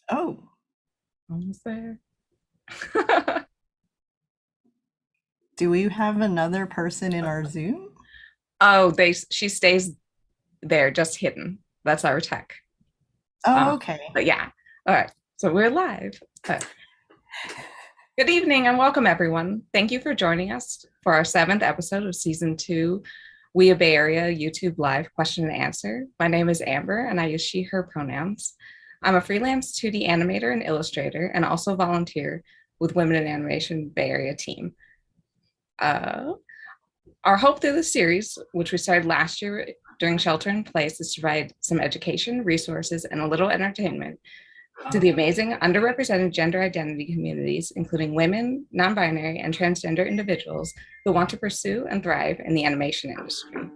Oh, Almost there. do we have another person in our Zoom? Oh, she stays there, just hidden. That's our tech. Oh, okay. But yeah. All right. So we're live. Good evening and welcome, everyone. Thank you for joining us for our 7th episode of season 2, We a Bay Area YouTube Live Question and Answer. My name is Amber and I use she, her pronouns. I'm a freelance 2D animator and illustrator and also volunteer with Women in Animation Bay Area team. Our hope through the series, which we started last year during Shelter in Place, is to provide some education, resources, and a little entertainment to the amazing underrepresented gender identity communities, including women, non-binary, and transgender individuals who want to pursue and thrive in the animation industry.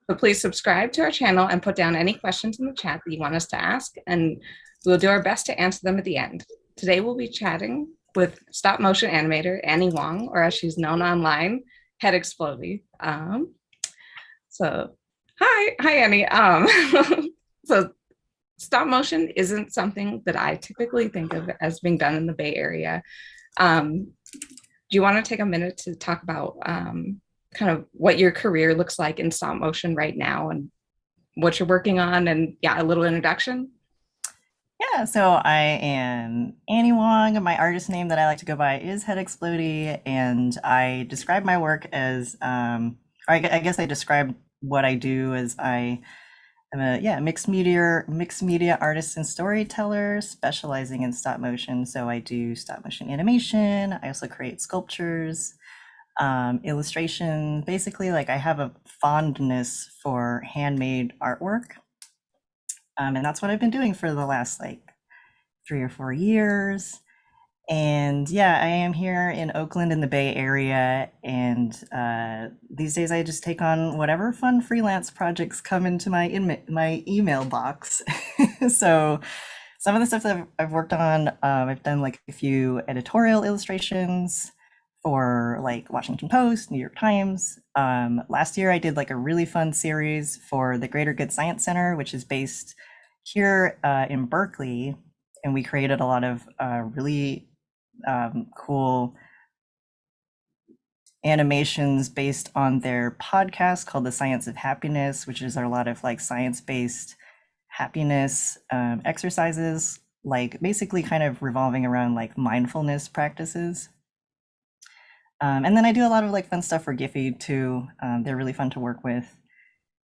So please subscribe to our channel and put down any questions in the chat that you want us to ask, and we'll do our best to answer them at the end. Today we'll be chatting with stop motion animator Annie Wong, or as she's known online, Headexplodie. So hi Annie. So stop motion isn't something that I typically think of as being done in the Bay Area. Do you want to take a minute to talk about kind of what your career looks like in stop motion right now and what you're working on, and yeah, a little introduction? Yeah, so I am Annie Wong. My artist name that I like to go by is Headexplodie, and I describe my work as, or I guess I describe what I do as I am a mixed media artist and storyteller specializing in stop motion. So I do stop motion animation. I also create sculptures, illustration. Basically, like I have a fondness for handmade artwork. And that's what I've been doing for the last like 3 or 4 years. And yeah, I am here in Oakland in the Bay Area. And these days I just take on whatever fun freelance projects come into my email box. So some of the stuff that I've worked on, I've done like a few editorial illustrations for like Washington Post, New York Times. Last year I did like a really fun series for the Greater Good Science Center, which is based here in Berkeley. And we created a lot of really cool animations based on their podcast called The Science of Happiness, which is a lot of like science-based happiness exercises, like basically kind of revolving around like mindfulness practices. And then I do a lot of like fun stuff for Giphy too. They're really fun to work with.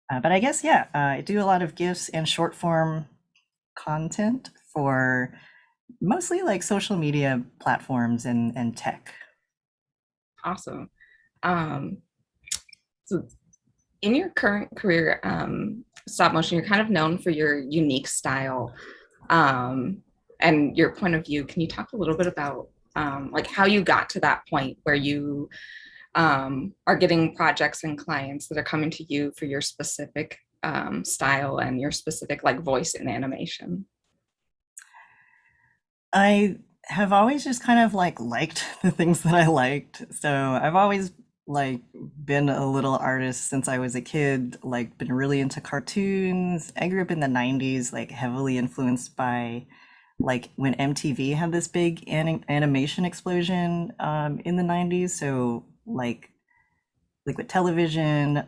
But I guess, yeah, I do a lot of GIFs and short form content for mostly like social media platforms and tech. Awesome. So in your current career, stop motion, you're kind of known for your unique style and your point of view. Can you talk a little bit about like how you got to that point where you are getting projects and clients that are coming to you for your specific style and your specific like voice in animation? I have always just kind of like liked the things that I liked. So I've always like been a little artist since I was a kid, like been really into cartoons. I grew up in the 90s, like heavily influenced by like when MTV had this big animation explosion in the 90s. So like liquid television,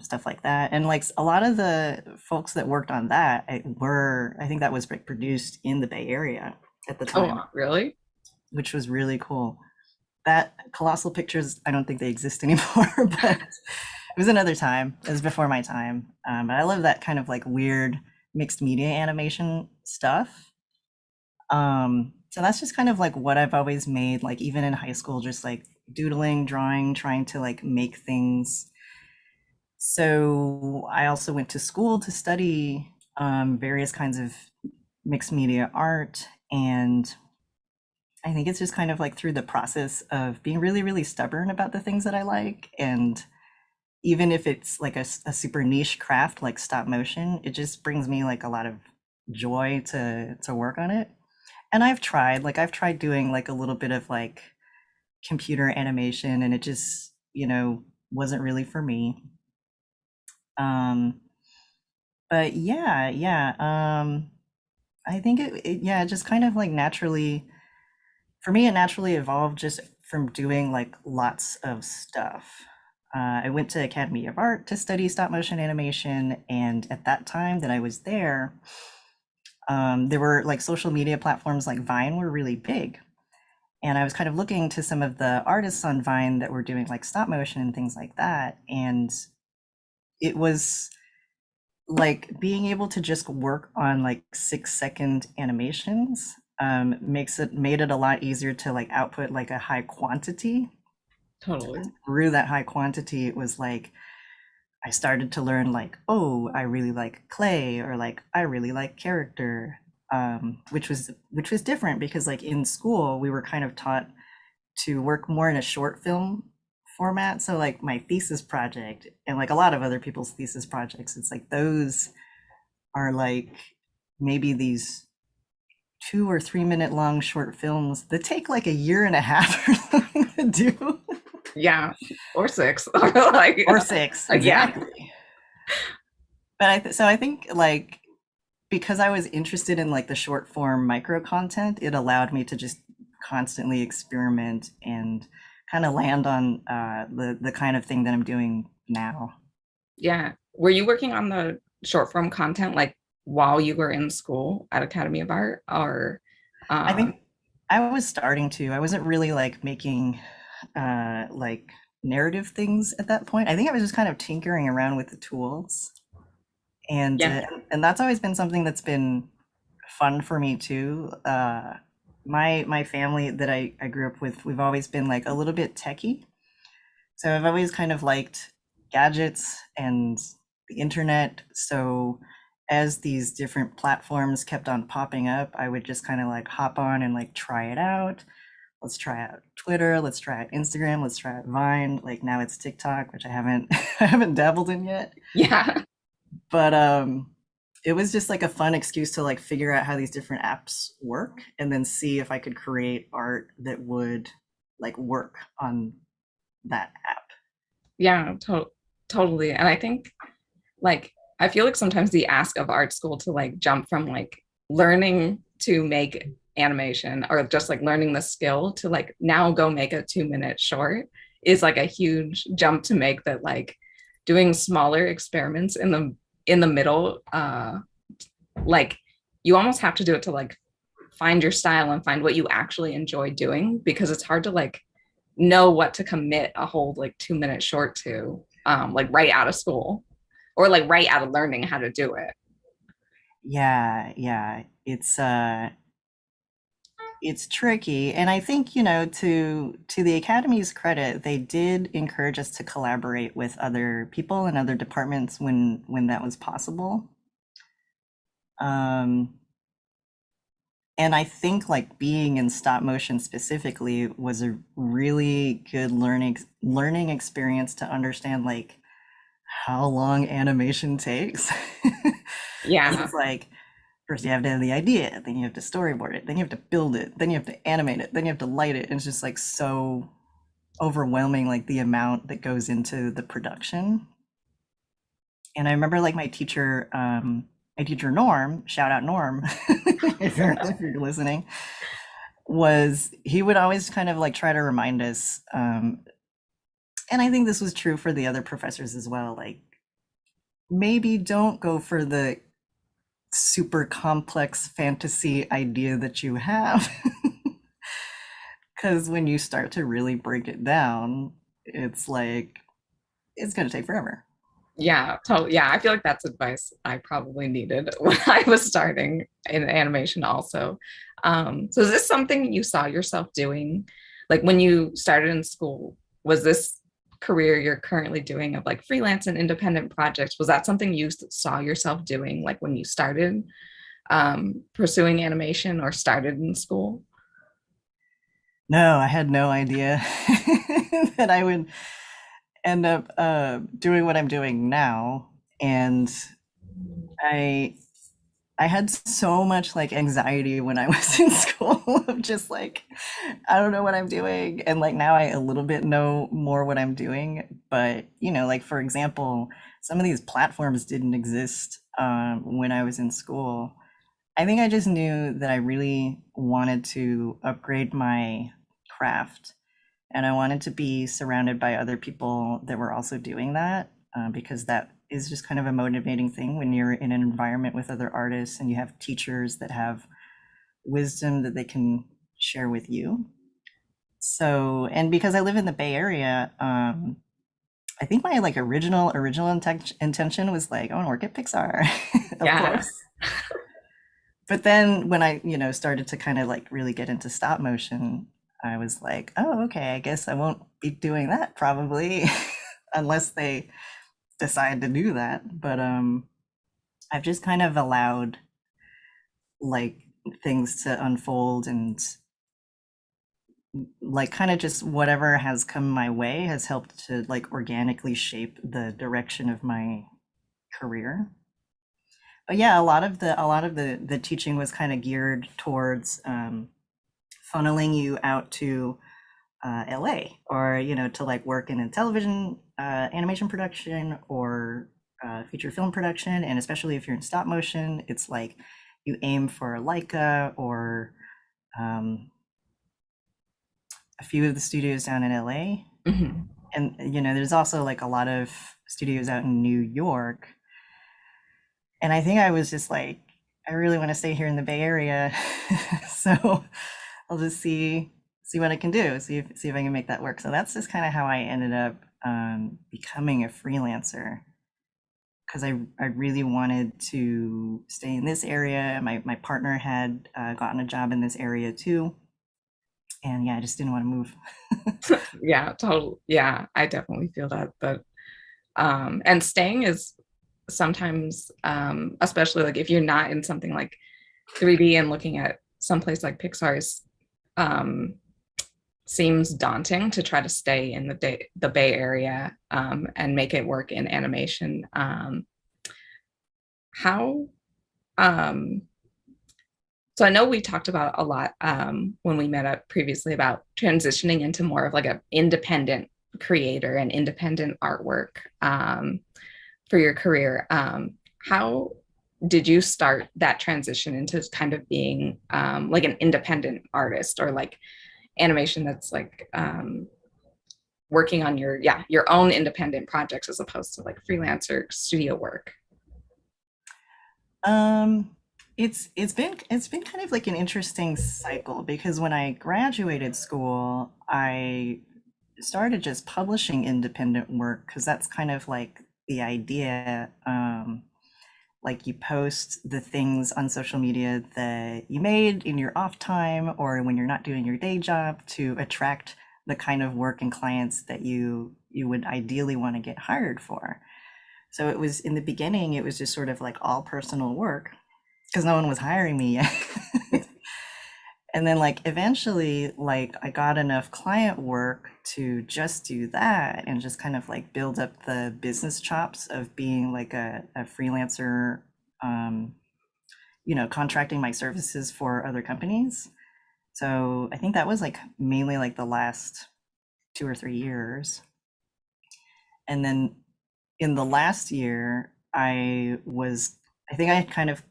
stuff like that. And like a lot of the folks that worked on that I think that was like produced in the Bay Area at the time, Oh, really? which was really cool. That Colossal Pictures, I don't think they exist anymore, but it was another time. It was before my time. But I love that kind of like weird mixed media animation stuff. So that's just kind of like what I've always made, like even in high school, just like doodling, drawing, trying to like make things. So I also went to school to study various kinds of mixed media art. And I think it's just kind of like through the process of being really, really stubborn about the things that I like. And even if it's like a super niche craft like stop motion, it just brings me like a lot of joy to work on it. And I've tried doing like a little bit of like computer animation, and it just, wasn't really for me. Um, but I think it just kind of like naturally, for me, it naturally evolved just from doing like lots of stuff. I went to Academy of Art to study stop motion animation, and at that time that I was there, there were like social media platforms like Vine were really big. And I was kind of looking to some of the artists on Vine that were doing like stop motion and things like that. And it was like being able to just work on like 6-second animations made it a lot easier to like output like a high quantity. Totally. Through that high quantity, it was like I started to learn like, oh, I really like clay, or like I really like character, which was different because like in school we were kind of taught to work more in a short film format. So like my thesis project and like a lot of other people's thesis projects, it's like those are like maybe these 2 or 3 minute long short films that take like a year and a half or something to do. Yeah. Or six. Or like, Or six, yeah. exactly. But so I think like because I was interested in like the short form micro content, it allowed me to just constantly experiment and kind of land on the kind of thing that I'm doing now. Yeah. Were you working on the short form content like while you were in school at Academy of Art or I uh think I was starting to. I wasn't really like making like narrative things at that point. I think I was just kind of tinkering around with the tools, and yeah. uh, and that's always been something that's been fun for me too. My family that I grew up with, we've always been like a little bit techie. So I've always kind of liked gadgets and the internet. So as these different platforms kept on popping up, I would just kind of like hop on and like try it out. Let's try out Twitter, let's try out Instagram, let's try out Vine. Like now it's TikTok, which I haven't I haven't dabbled in yet. Yeah. But it was just like a fun excuse to like figure out how these different apps work and then see if I could create art that would like work on that app. Yeah, totally. And I think like I feel like sometimes the ask of art school to like jump from like learning to make animation or just like learning the skill to like now go make a 2 minute short is like a huge jump to make that like doing smaller experiments in the middle like you almost have to do it to like find your style and find what you actually enjoy doing because it's hard to like know what to commit a whole like 2 minute short to like right out of school or like right out of learning how to do it. Yeah, it's tricky, and I think, to the Academy's credit, they did encourage us to collaborate with other people and other departments when that was possible. Um, and I think like being in stop motion specifically was a really good learning experience to understand like how long animation takes. Because Yeah. it's like first you have to have the idea, then you have to storyboard it, then you have to build it, then you have to animate it, then you have to light it. And it's just like so overwhelming, like the amount that goes into the production. And I remember like my teacher Norm, shout out Norm, if you're listening, was he would always kind of like try to remind us, and I think this was true for the other professors as well, like maybe don't go for the super complex fantasy idea that you have. Because when you start to really break it down, it's like it's going to take forever. Yeah, totally. Yeah, I feel like that's advice I probably needed when I was starting in animation also. So is this something you saw yourself doing? Like when you started in school, was this career you're currently doing of like freelance and independent projects, was that something you saw yourself doing like when you started pursuing animation or started in school? No, I had no idea that I would end up doing what I'm doing now. And I I had so much like anxiety when I was in school of just like, I don't know what I'm doing. And like now I a little bit know more what I'm doing. But, like for example, some of these platforms didn't exist when I was in school. I think I just knew that I really wanted to upgrade my craft and I wanted to be surrounded by other people that were also doing that because that is just kind of a motivating thing when you're in an environment with other artists and you have teachers that have wisdom that they can share with you. So, and because I live in the Bay Area, I think my like original intention was like, I want to work at Pixar, of Yeah. course. But then when I, started to kind of like really get into stop motion, I was like, oh, okay, I guess I won't be doing that probably unless they decide to do that. But I've just kind of allowed like things to unfold and like kind of just whatever has come my way has helped to like organically shape the direction of my career. But yeah, a lot of the teaching was kind of geared towards funneling you out to LA or to like work in a television animation production or feature film production, and especially if you're in stop motion, it's like you aim for Leica or um, a few of the studios down in LA, Mhm. and there's also like a lot of studios out in New York, and I think I was just like, I really want to stay here in the Bay Area, so I'll just see what I can do, see if I can make that work. So that's just kind of how I ended up becoming a freelancer because I really wanted to stay in this area. My partner had gotten a job in this area too, and yeah, I just didn't want to move. Yeah, totally. Yeah, I definitely feel that. But and staying is sometimes, especially like if you're not in something like 3D and looking at someplace like Pixar's, um, seems daunting to try to stay in the Bay Area, and make it work in animation. How um, So I know we talked about a lot, when we met up previously, about transitioning into more of like an independent creator and independent artwork, for your career. How did you start that transition into kind of being, like an independent artist, or like animation that's like, working on your own independent projects as opposed to like freelancer studio work? Um, it's been kind of like an interesting cycle because when I graduated school, I started just publishing independent work because that's kind of like the idea. Like you post the things on social media that you made in your off time or when you're not doing your day job to attract the kind of work and clients that you would ideally want to get hired for. So it was in the beginning, it was just sort of like all personal work because no one was hiring me yet. And then like eventually like I got enough client work to just do that and just kind of like build up the business chops of being like a freelancer, um, contracting my services for other companies. So I think that was like mainly like the last 2 or 3 years. And then in the last year, I think I kind of,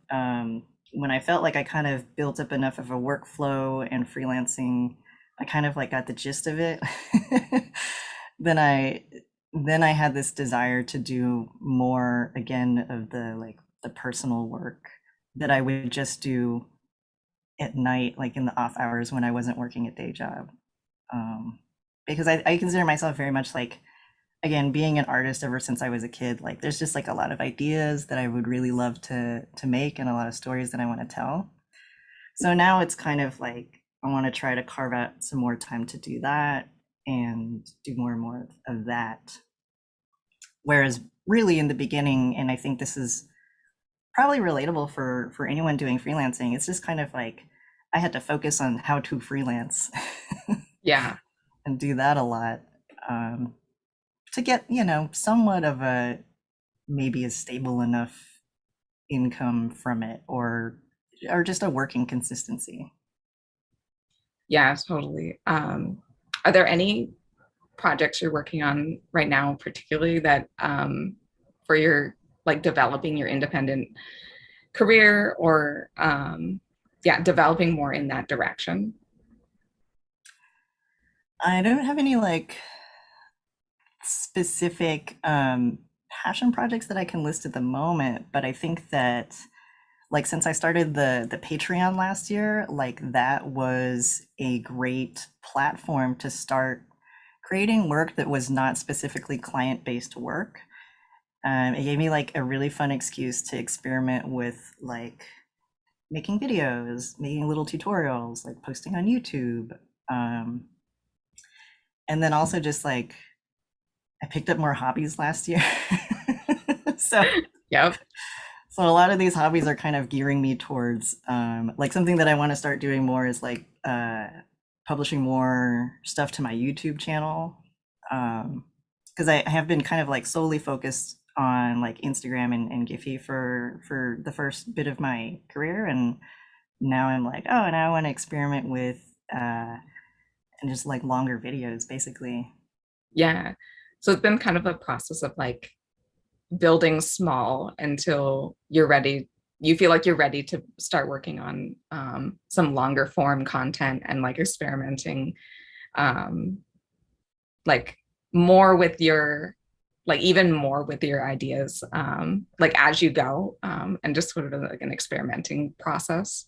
when I felt like I kind of built up enough of a workflow and freelancing, I kind of like got the gist of it. then I, then I had this desire to do more again of the like the personal work that I would just do at night, like in the off hours when I wasn't working a day job. Um, because I consider myself very much like, again, being an artist ever since I was a kid, like there's just like a lot of ideas that I would really love to make and a lot of stories that I want to tell. So now it's kind of like I want to try to carve out some more time to do that and do more and more of that. Whereas really in the beginning, and I think this is probably relatable for anyone doing freelancing, it's just kind of like I had to focus on how to freelance Yeah. and do that a lot um, to get somewhat of a maybe a stable enough income from it, or just a working consistency. Yeah, totally. Are there any projects you're working on right now, particularly that for your like developing your independent career or yeah, developing more in that direction? I don't have any like specific passion projects that I can list at the moment, but I think that like since I started the Patreon last year, like that was a great platform to start creating work that was not specifically client-based work. It gave me like a really fun excuse to experiment with like making videos, making little tutorials, like posting on YouTube. Um, and then also just like I picked up more hobbies last year. so Yep. so a lot of these hobbies are kind of gearing me towards like something that I want to start doing more is like publishing more stuff to my YouTube channel. Because I have been kind of like solely focused on like Instagram and Giphy for the first bit of my career, and now I'm like, oh, now I want to experiment with and just like longer videos, basically. Yeah. So it's been kind of a process of like building small until you're ready. You feel like you're ready to start working on some longer form content and like experimenting um, like more with your like even more with your ideas like as you go and just sort of like an experimenting process.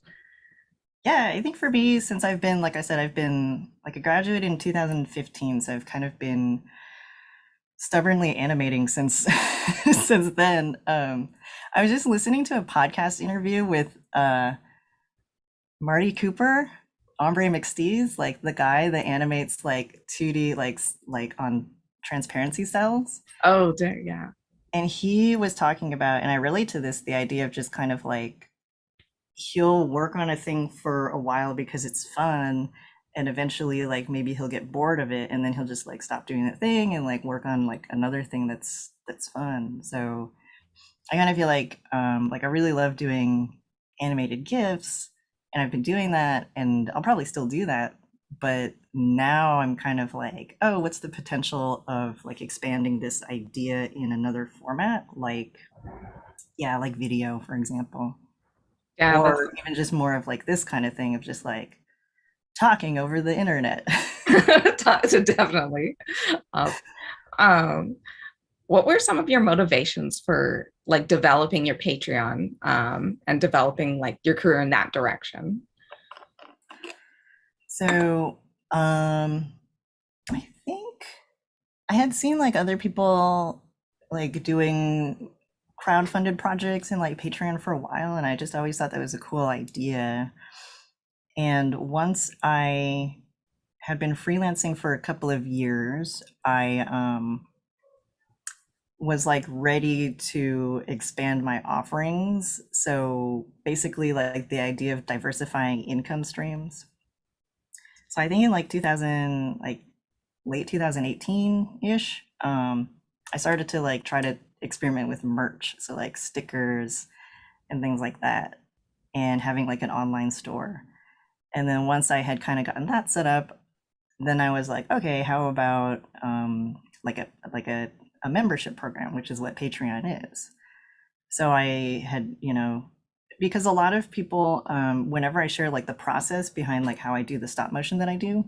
Yeah, I think for me, since I've been, like I said, I've been like a graduate in 2015, so I've kind of been stubbornly animating since since then. I was just listening to a podcast interview with Marty Cooper, Ombre McSteez, like the guy that animates like 2D like on transparency cells. Oh yeah. And he was talking about, and I relate to this, the idea of just kind of like he'll work on a thing for a while because it's fun, and eventually like maybe he'll get bored of it and then he'll just like stop doing that thing and like work on like another thing that's fun. So I kind of feel like I really love doing animated GIFs, and I've been doing that and I'll probably still do that, but now I'm kind of like, oh, what's the potential of like expanding this idea in another format, like yeah, like video, for example, Yeah, that's or even just more of like this kind of thing of just like talking over the internet. so definitely um what were some of your motivations for like developing your Patreon and developing like your career in that direction? So, I think I had seen like other people like doing crowdfunded projects and like Patreon for a while, and I just always thought that was a cool idea. And once I had been freelancing for a couple of years, I was like ready to expand my offerings. So basically, like the idea of diversifying income streams. So I think in like 2000, like late 2018-ish, I started to like try to experiment with merch. So like stickers and things like that, and having like an online store. And then once I had kind of gotten that set up, then I was like, okay, how about like a membership program, which is what Patreon is. So I had, because a lot of people, whenever I share like the process behind like how I do the stop motion that I do,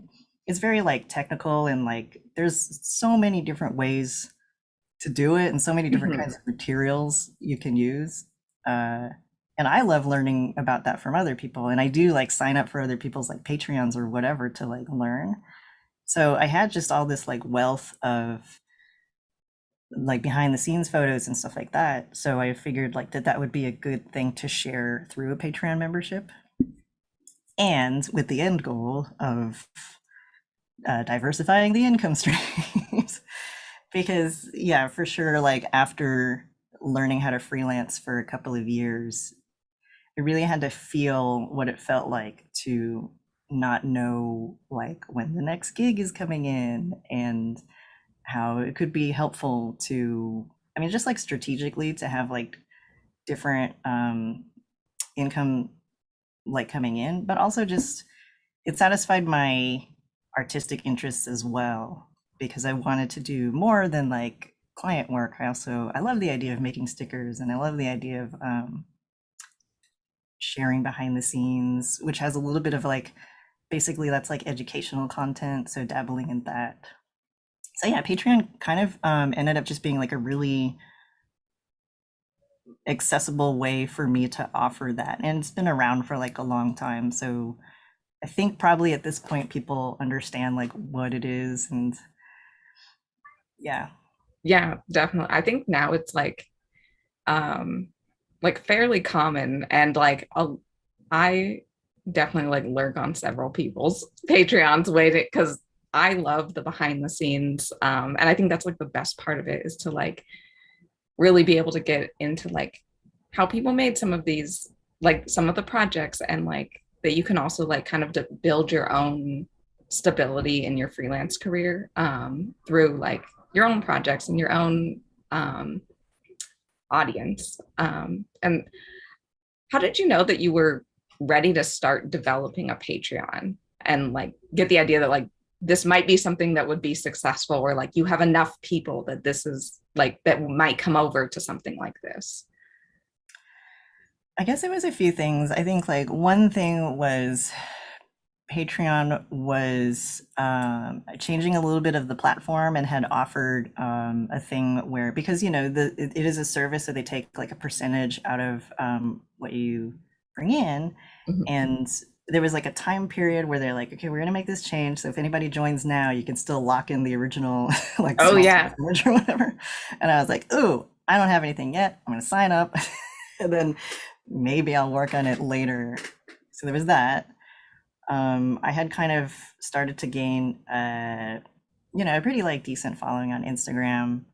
it's very like technical, and like there's so many different ways to do it and so many different Mhm. kinds of materials you can use. Uh, and I love learning about that from other people. And I do like sign up for other people's like Patreons or whatever to like learn. So I had just all this like wealth of like behind the scenes photos and stuff like that. So I figured like that would be a good thing to share through a Patreon membership, and with the end goal of diversifying the income streams. Because yeah, for sure, like after learning how to freelance for a couple of years, I really had to feel what it felt like to not know like when the next gig is coming in, and how it could be helpful to, I mean, just like strategically to have like different income like coming in, but also just it satisfied my artistic interests as well because I wanted to do more than like client work. I love the idea of making stickers, and I love the idea of sharing behind the scenes, which has a little bit of like basically that's like educational content, so dabbling in that. So yeah, Patreon kind of ended up just being like a really accessible way for me to offer that, and it's been around for like a long time. So I think probably at this point people understand like what it is, and yeah. Yeah, definitely. I think now it's like fairly common, and I definitely like lurk on several people's Patreons waiting because I love the behind the scenes. And I think that's like the best part of it is to like really be able to get into like how people made some of these, like some of the projects, and like that you can also like kind of build your own stability in your freelance career through like your own projects and your own um, audience. And how did you know that you were ready to start developing a Patreon and like get the idea that like this might be something that would be successful, or like you have enough people that this is like that might come over to something like this? I guess it was a few things. I think like one thing was Patreon was changing a little bit of the platform and had offered a thing where, because you know it is a service, so they take like a percentage out of what you bring in, Mhm. and there was like a time period where they're like, okay, we're gonna make this change, so if anybody joins now, you can still lock in the original like Oh small yeah. percentage or whatever. And I was like, ooh, I don't have anything yet. I'm gonna sign up, and then maybe I'll work on it later. So there was that. I had kind of started to gain, a pretty like decent following on Instagram.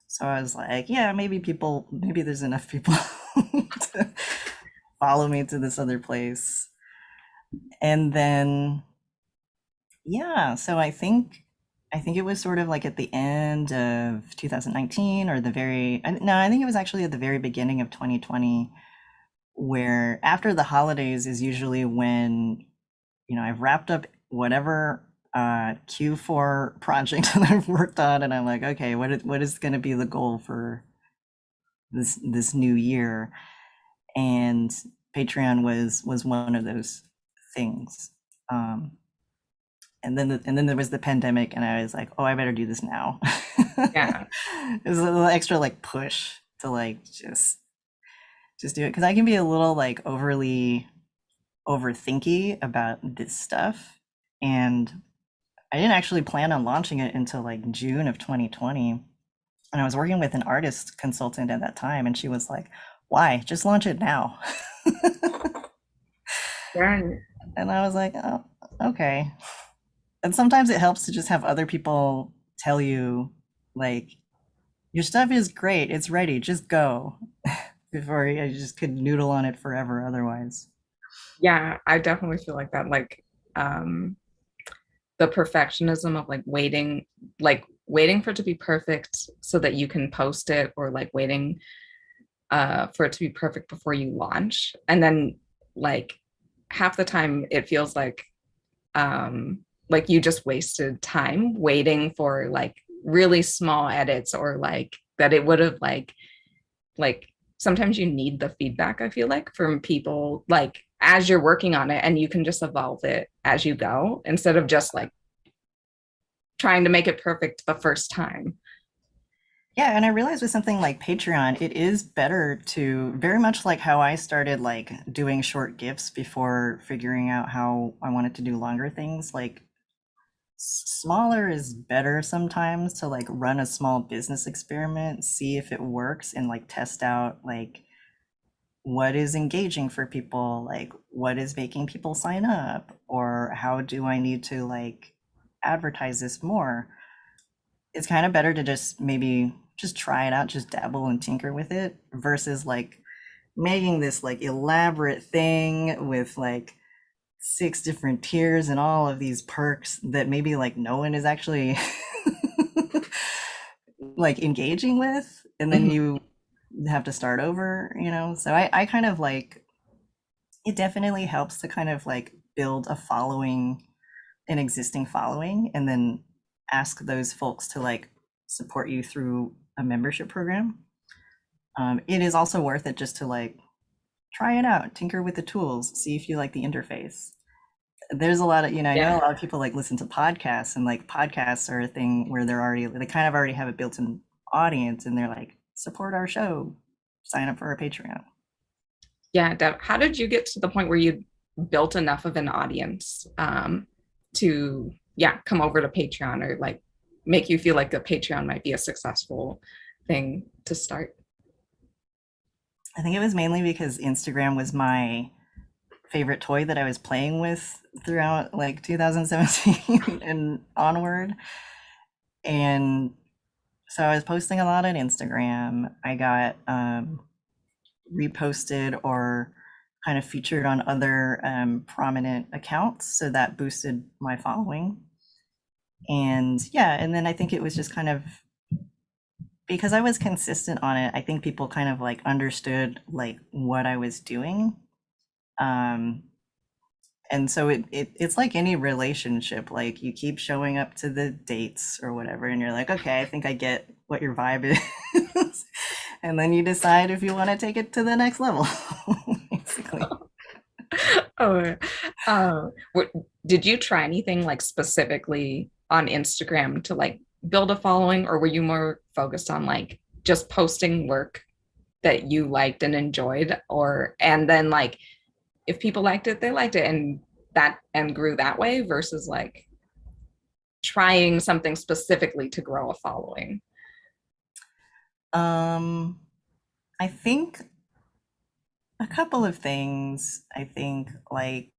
So I was like, yeah, maybe there's enough people to follow me to this other place. And then, yeah, so I think it was sort of like at the end of 2019 or no, I think it was actually at the very beginning of 2020, where after the holidays is usually when I've wrapped up whatever Q4 project that I've worked on, and I'm like, okay, what is going to be the goal for this new year? And Patreon was one of those things. Um, and then there was the pandemic, and I was like, oh, I better do this now. Yeah. It was a little extra like push to like just do it, because I can be a little like overly overthinky about this stuff, and I didn't actually plan on launching it until like June of 2020. And I was working with an artist consultant at that time, and she was like, why? Just launch it now. Right. And I was like, oh, okay. And sometimes it helps to just have other people tell you, like, your stuff is great, it's ready, just go. Before I just could noodle on it forever otherwise. Yeah, I definitely feel like that. Um, the perfectionism of like waiting for it to be perfect so that you can post it, or like waiting for it to be perfect before you launch. And then like half the time it feels like you just wasted time waiting for like really small edits, or like that it would have like sometimes you need the feedback, I feel like, from people like as you're working on it, and you can just evolve it as you go instead of just like trying to make it perfect the first time. Yeah, and I realized with something like Patreon, it is better to, very much like how I started like doing short gifts before figuring out how I wanted to do longer things. Like smaller is better sometimes, to like run a small business experiment, see if it works, and like test out like what is engaging for people, like what is making people sign up, or how do I need to like advertise this more. It's kind of better to just maybe just try it out, just dabble and tinker with it, versus like making this like elaborate thing with like six different tiers and all of these perks that maybe like no one is actually like engaging with. And then Mhm. have to start over, you know? So I kind of like, it definitely helps to kind of like build a following, an existing following, and then ask those folks to like support you through a membership program. It is also worth it just to like try it out, tinker with the tools, see if you like the interface. There's a lot of, you know, I know a Yeah. lot of people like listen to podcasts, and like podcasts are a thing where they kind of already have a built-in audience, and they're like, support our show, sign up for our Patreon. Yeah. How did you get to the point where you built enough of an audience to, yeah, come over to Patreon or like make you feel like a Patreon might be a successful thing to start? I think it was mainly because Instagram was my favorite toy that I was playing with throughout like 2017 and onward. And so I was posting a lot on Instagram. I got reposted or kind of featured on other prominent accounts. So that boosted my following. And yeah, and then I think it was just kind of because I was consistent on it, I think people kind of like understood like what I was doing. Um, and so it's like any relationship, like you keep showing up to the dates or whatever, and you're like, okay, I think I get what your vibe is. And then you decide if you want to take it to the next level, basically. Oh, what, did you try anything like specifically on Instagram to like build a following, or were you more focused on like just posting work that you liked and enjoyed, or and then like if people liked it, they liked it and that and grew that way versus like trying something specifically to grow a following? Um, I think a couple of things. I think like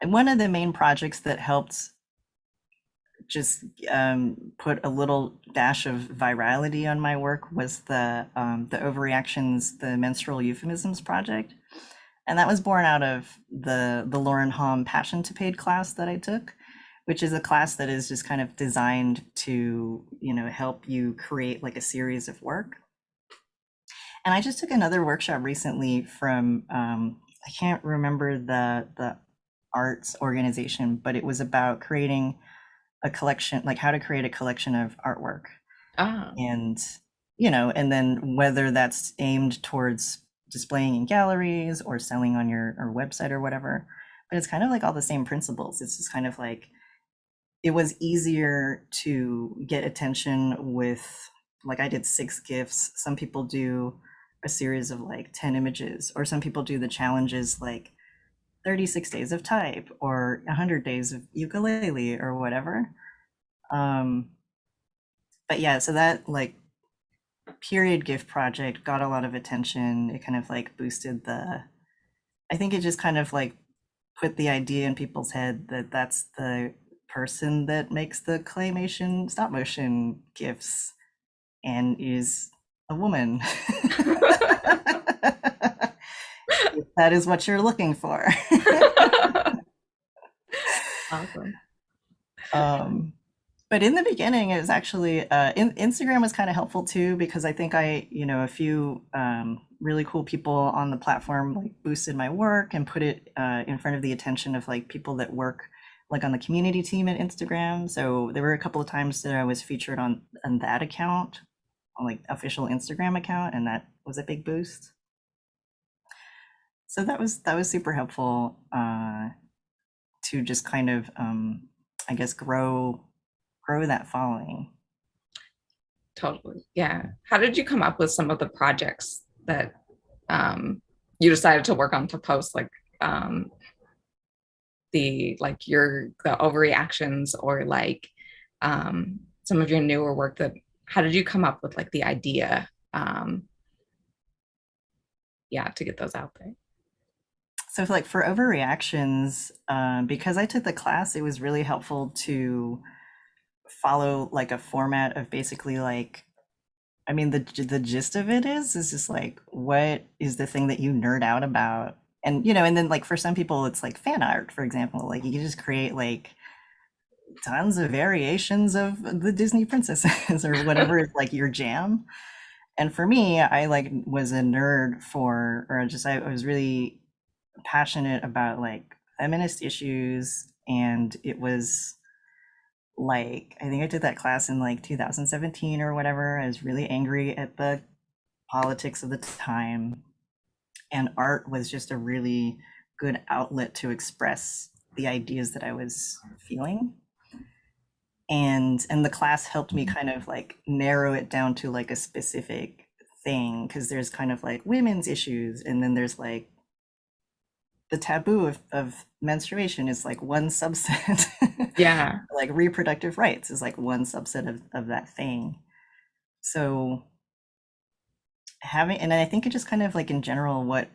one of the main projects that helped just put a little dash of virality on my work was the Overreactions, the menstrual euphemisms project, and that was born out of the Lauren Hom Passion to Paid class that I took, which is a class that is just kind of designed to, you know, help you create like a series of work. And I just took another workshop recently from I can't remember the arts organization, but it was about creating a collection, like how to create a collection of artwork. Ah, And, you know, and then whether that's aimed towards displaying in galleries or selling on your or website or whatever. But it's kind of like all the same principles. It's just kind of like it was easier to get attention with, like, I did 6 gifts. Some people do a series of like 10 images, or some people do the challenges like 36 days of type or 100 days of ukulele or whatever. Um, but yeah, so that like period gift project got a lot of attention. It kind of like boosted I think it just kind of like put the idea in people's head that that's the person that makes the claymation stop motion gifts and is a woman. If that is what you're looking for. awesome. um, but in the beginning, it was actually Instagram was kind of helpful too, because I think you know, a few really cool people on the platform like boosted my work and put it in front of the attention of like people that work like on the community team at Instagram. So there were a couple of times that I was featured on that account, on like official Instagram account, and that was a big boost. So that was super helpful to just kind of I guess grow that following. Totally. Yeah. How did you come up with some of the projects that you decided to work on to post, like the like the overreactions or like some of your newer work? That how did you come up with like the idea, yeah, to get those out there? So like for overreactions, because I took the class, it was really helpful to follow like a format of basically like, I mean, the gist of it is just like, what is the thing that you nerd out about? And you know, and then like for some people, it's like fan art, for example. Like you can just create like tons of variations of the Disney princesses or whatever is like your jam. And for me, I like was a nerd for, or just I was really passionate about like feminist issues, and it was like I think I did that class in like 2017 or whatever. I was really angry at the politics of the time, and art was just a really good outlet to express the ideas that I was feeling. And the class helped me kind of like narrow it down to like a specific thing, because there's kind of like women's issues, and then there's like the taboo of menstruation is like one subset. Yeah. Like reproductive rights is like one subset of that thing. So having, and I think it just kind of like in general, what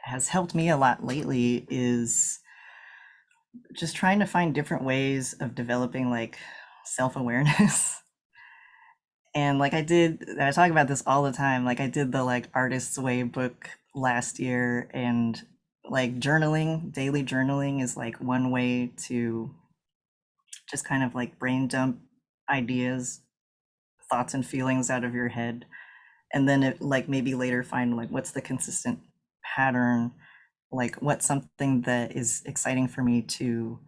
has helped me a lot lately is just trying to find different ways of developing like self-awareness. And like I talk about this all the time. Like I did the like Artist's Way book last year, and like journaling, daily journaling is like one way to just kind of like brain dump ideas, thoughts and feelings out of your head. And then it like maybe later find like what's the consistent pattern, like what's something that is exciting for me to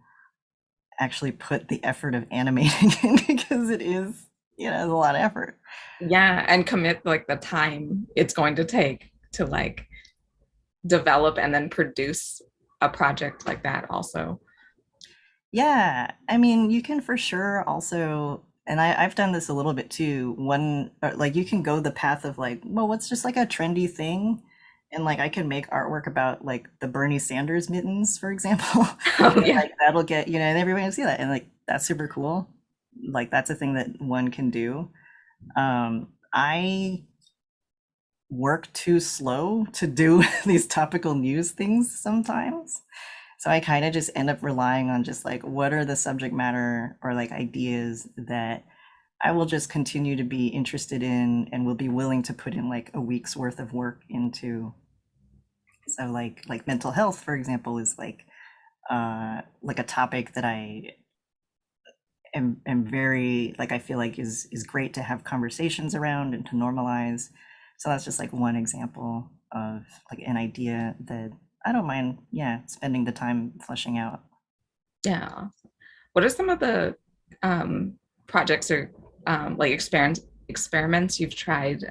actually put the effort of animating in, because it is, it's a lot of effort. Yeah. And commit like the time it's going to take to like develop and then produce a project like that also. Yeah, I mean, you can for sure also, and I've done this a little bit too. One, like you can go the path of like, well, what's just like a trendy thing? And like I can make artwork about like the Bernie Sanders mittens, for example. Oh And yeah. like that'll get, and everybody will see that. And like that's super cool. Like that's a thing that one can do. I work too slow to do these topical news things sometimes. So I kind of just end up relying on just like what are the subject matter or like ideas that I will just continue to be interested in and will be willing to put in like a week's worth of work into. So like mental health, for example, is like a topic that I am very like I feel like is great to have conversations around and to normalize. So that's just like one example of like an idea that I don't mind, yeah, spending the time fleshing out. Yeah. What are some of the projects or like experiments you've tried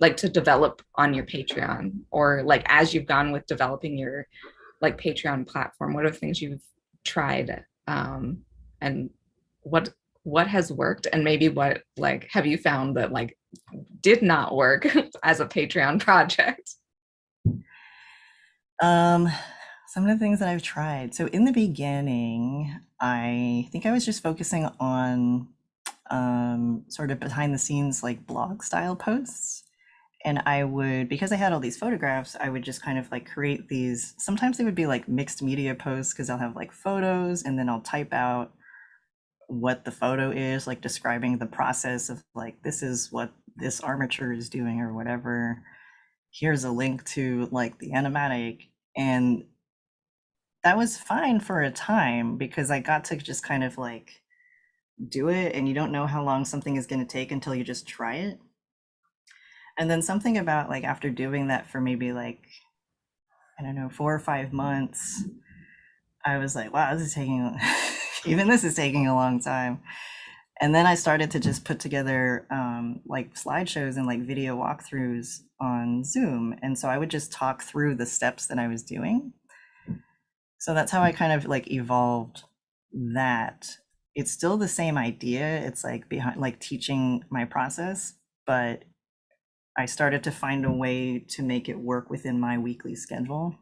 like to develop on your Patreon, or like as you've gone with developing your like Patreon platform? What are the things you've tried, and what what has worked, and maybe what like have you found that like did not work as a Patreon project? Um, some of the things that I've tried. So in the beginning, I think I was just focusing on sort of behind the scenes, like blog style posts. And I would, because I had all these photographs, I would just kind of like create these. Sometimes they would be like mixed media posts because I'll have like photos and then I'll type out what the photo is, like describing the process of like, this is what this armature is doing or whatever. Here's a link to like the animatic. And that was fine for a time because I got to just kind of like do it, and you don't know how long something is going to take until you just try it. And then something about like after doing that for maybe like, I don't know, 4 or 5 months, I was like, wow, this is taking, even this is taking a long time. And then I started to just put together like slideshows and like video walkthroughs on Zoom. And so I would just talk through the steps that I was doing. So that's how I kind of like evolved that. It's still the same idea. It's like behind like teaching my process, but I started to find a way to make it work within my weekly schedule.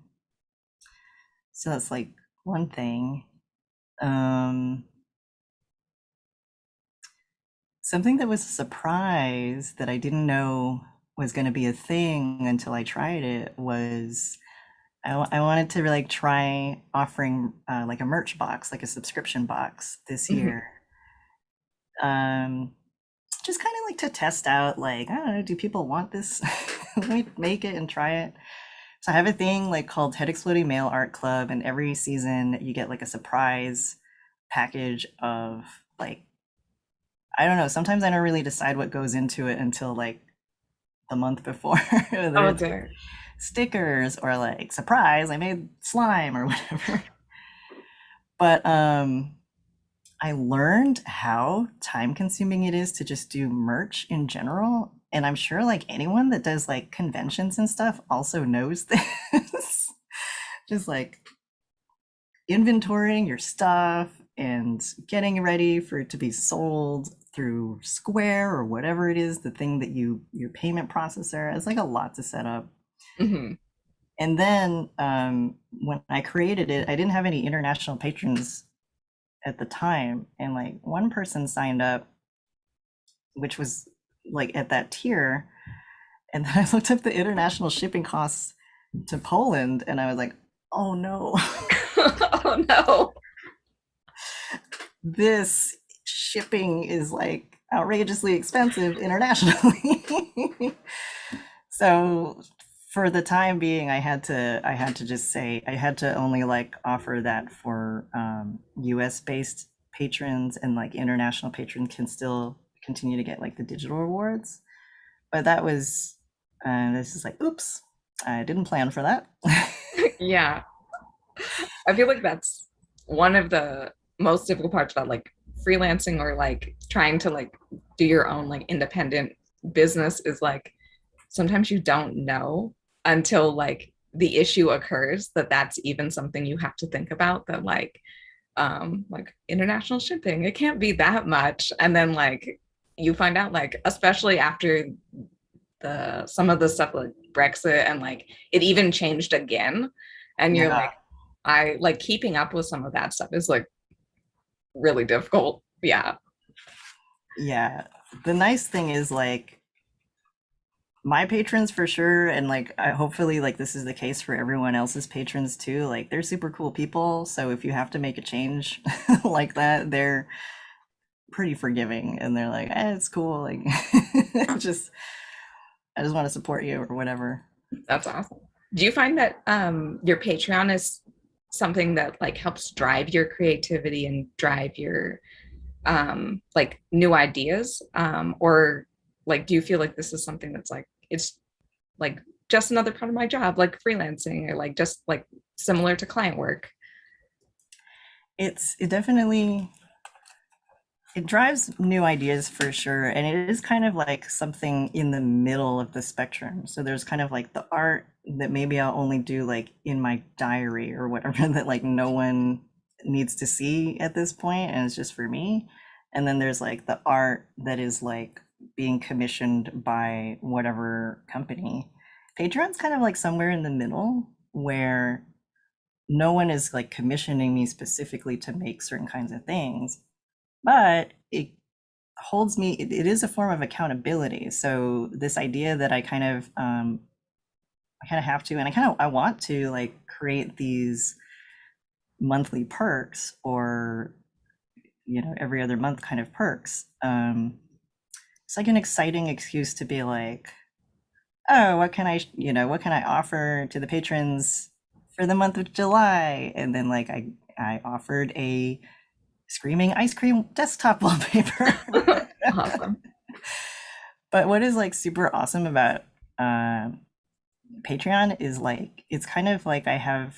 So that's like one thing. Um, Something that was a surprise that I didn't know was going to be a thing until I tried it was I wanted to like try offering like a merch box, like a subscription box this Mhm. year. Um, just kind of like to test out, like, I don't know, do people want this? Let me make it and try it. So I have a thing like called Headexplodie Mail Art Club, and every season you get like a surprise package of like, I don't know, sometimes I don't really decide what goes into it until like the month before, whether Oh it's like dear. stickers or like surprise, I made slime or whatever. But I learned how time consuming it is to just do merch in general. And I'm sure like anyone that does like conventions and stuff also knows this. Just like inventorying your stuff and getting ready for it to be sold through Square or whatever it is, the thing that your payment processor. It's like a lot to set up. Hmm. And then when I created it, I didn't have any international patrons at the time. And like one person signed up, which was like at that tier. And then I looked up the international shipping costs to Poland and I was like, oh no, Oh no. this shipping is like outrageously expensive internationally. So for the time being, I had to just say I had to only like offer that for US based patrons, and like international patrons can still continue to get like the digital rewards. But that was this is like, oops, I didn't plan for that. Yeah. I feel like that's one of the most difficult parts about like freelancing or like trying to like do your own like independent business is like sometimes you don't know until like the issue occurs that that's even something you have to think about, that like international shipping, it can't be that much. And then like you find out, like especially after the some of the stuff like Brexit and like it even changed again, and you're Yeah. like, I like keeping up with some of that stuff is like really difficult. Yeah. Yeah. The nice thing is like my patrons for sure, and like hopefully like this is the case for everyone else's patrons too. Like they're super cool people, so if you have to make a change like that, they're pretty forgiving and they're like, it's cool. Like just I just want to support you or whatever. That's awesome. Do you find that your Patreon is something that like helps drive your creativity and drive your like new ideas, or like do you feel like this is something that's like it's like just another part of my job, like freelancing, or like just like similar to client work? It definitely it drives new ideas for sure, and it is kind of like something in the middle of the spectrum. So there's kind of like the art that maybe I'll only do like in my diary or whatever that like no one needs to see at this point and it's just for me. And then there's like the art that is like being commissioned by whatever company. Patreon's kind of like somewhere in the middle where no one is like commissioning me specifically to make certain kinds of things, but it holds me, it is a form of accountability. So this idea that I kind of have to, and I want to like create these monthly perks or every other month kind of perks. It's like an exciting excuse to be like, oh, what can I offer to the patrons for the month of July? And then like I offered a screaming ice cream desktop wallpaper. Awesome. But what is like super awesome about Patreon is like it's kind of like I have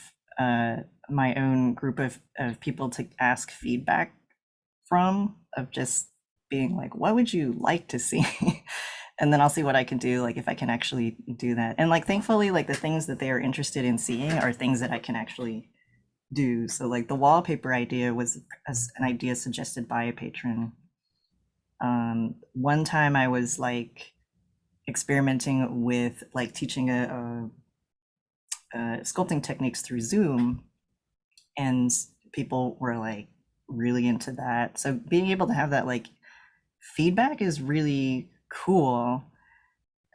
my own group of people to ask feedback from, of just being like, what would you like to see? And then I'll see what I can do, like if I can actually do that. And like thankfully, like the things that they are interested in seeing are things that I can actually do. So like the wallpaper idea was as an idea suggested by a patron. One time I was like experimenting with like teaching sculpting techniques through Zoom, and people were like really into that. So being able to have that like feedback is really cool,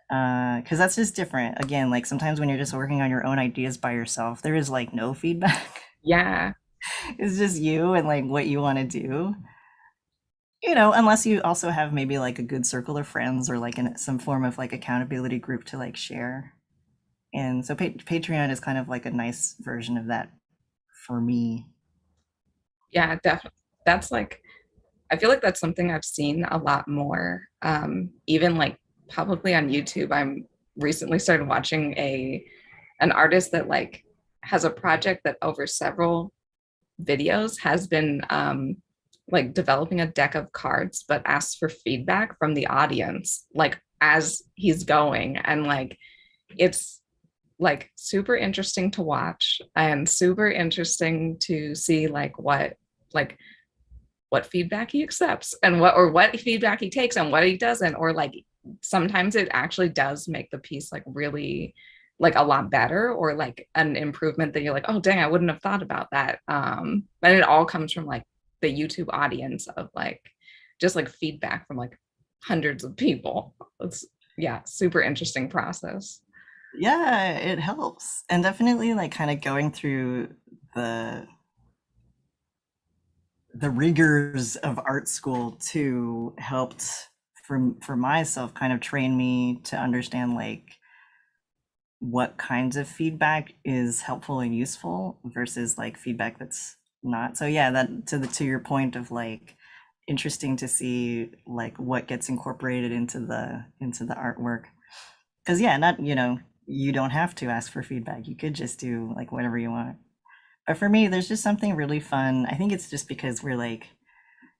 because that's just different. Again, like sometimes when you're just working on your own ideas by yourself, there is like no feedback. Yeah. It's just you and like what you want to do. Unless you also have maybe like a good circle of friends or like some form of like accountability group to like share. And so Patreon is kind of like a nice version of that for me. Yeah, definitely. That's like, I feel like that's something I've seen a lot more, even like publicly on YouTube. I'm recently started watching an artist that like has a project that over several videos has been like developing a deck of cards, but asks for feedback from the audience, like as he's going. And like it's like super interesting to watch and super interesting to see like what feedback he accepts and what feedback he takes and what he doesn't, or like sometimes it actually does make the piece like really like a lot better, or like an improvement that you're like, oh dang, I wouldn't have thought about that. And it all comes from like the YouTube audience of like just like feedback from like hundreds of people. It's yeah, super interesting process. Yeah, it helps. And definitely like kind of going through the the rigors of art school too helped for myself kind of train me to understand like what kinds of feedback is helpful and useful versus like feedback that's not. So yeah, that to your point of like interesting to see like what gets incorporated into the artwork. Because yeah, not you don't have to ask for feedback. You could just do like whatever you want. But for me, there's just something really fun. I think it's just because we're like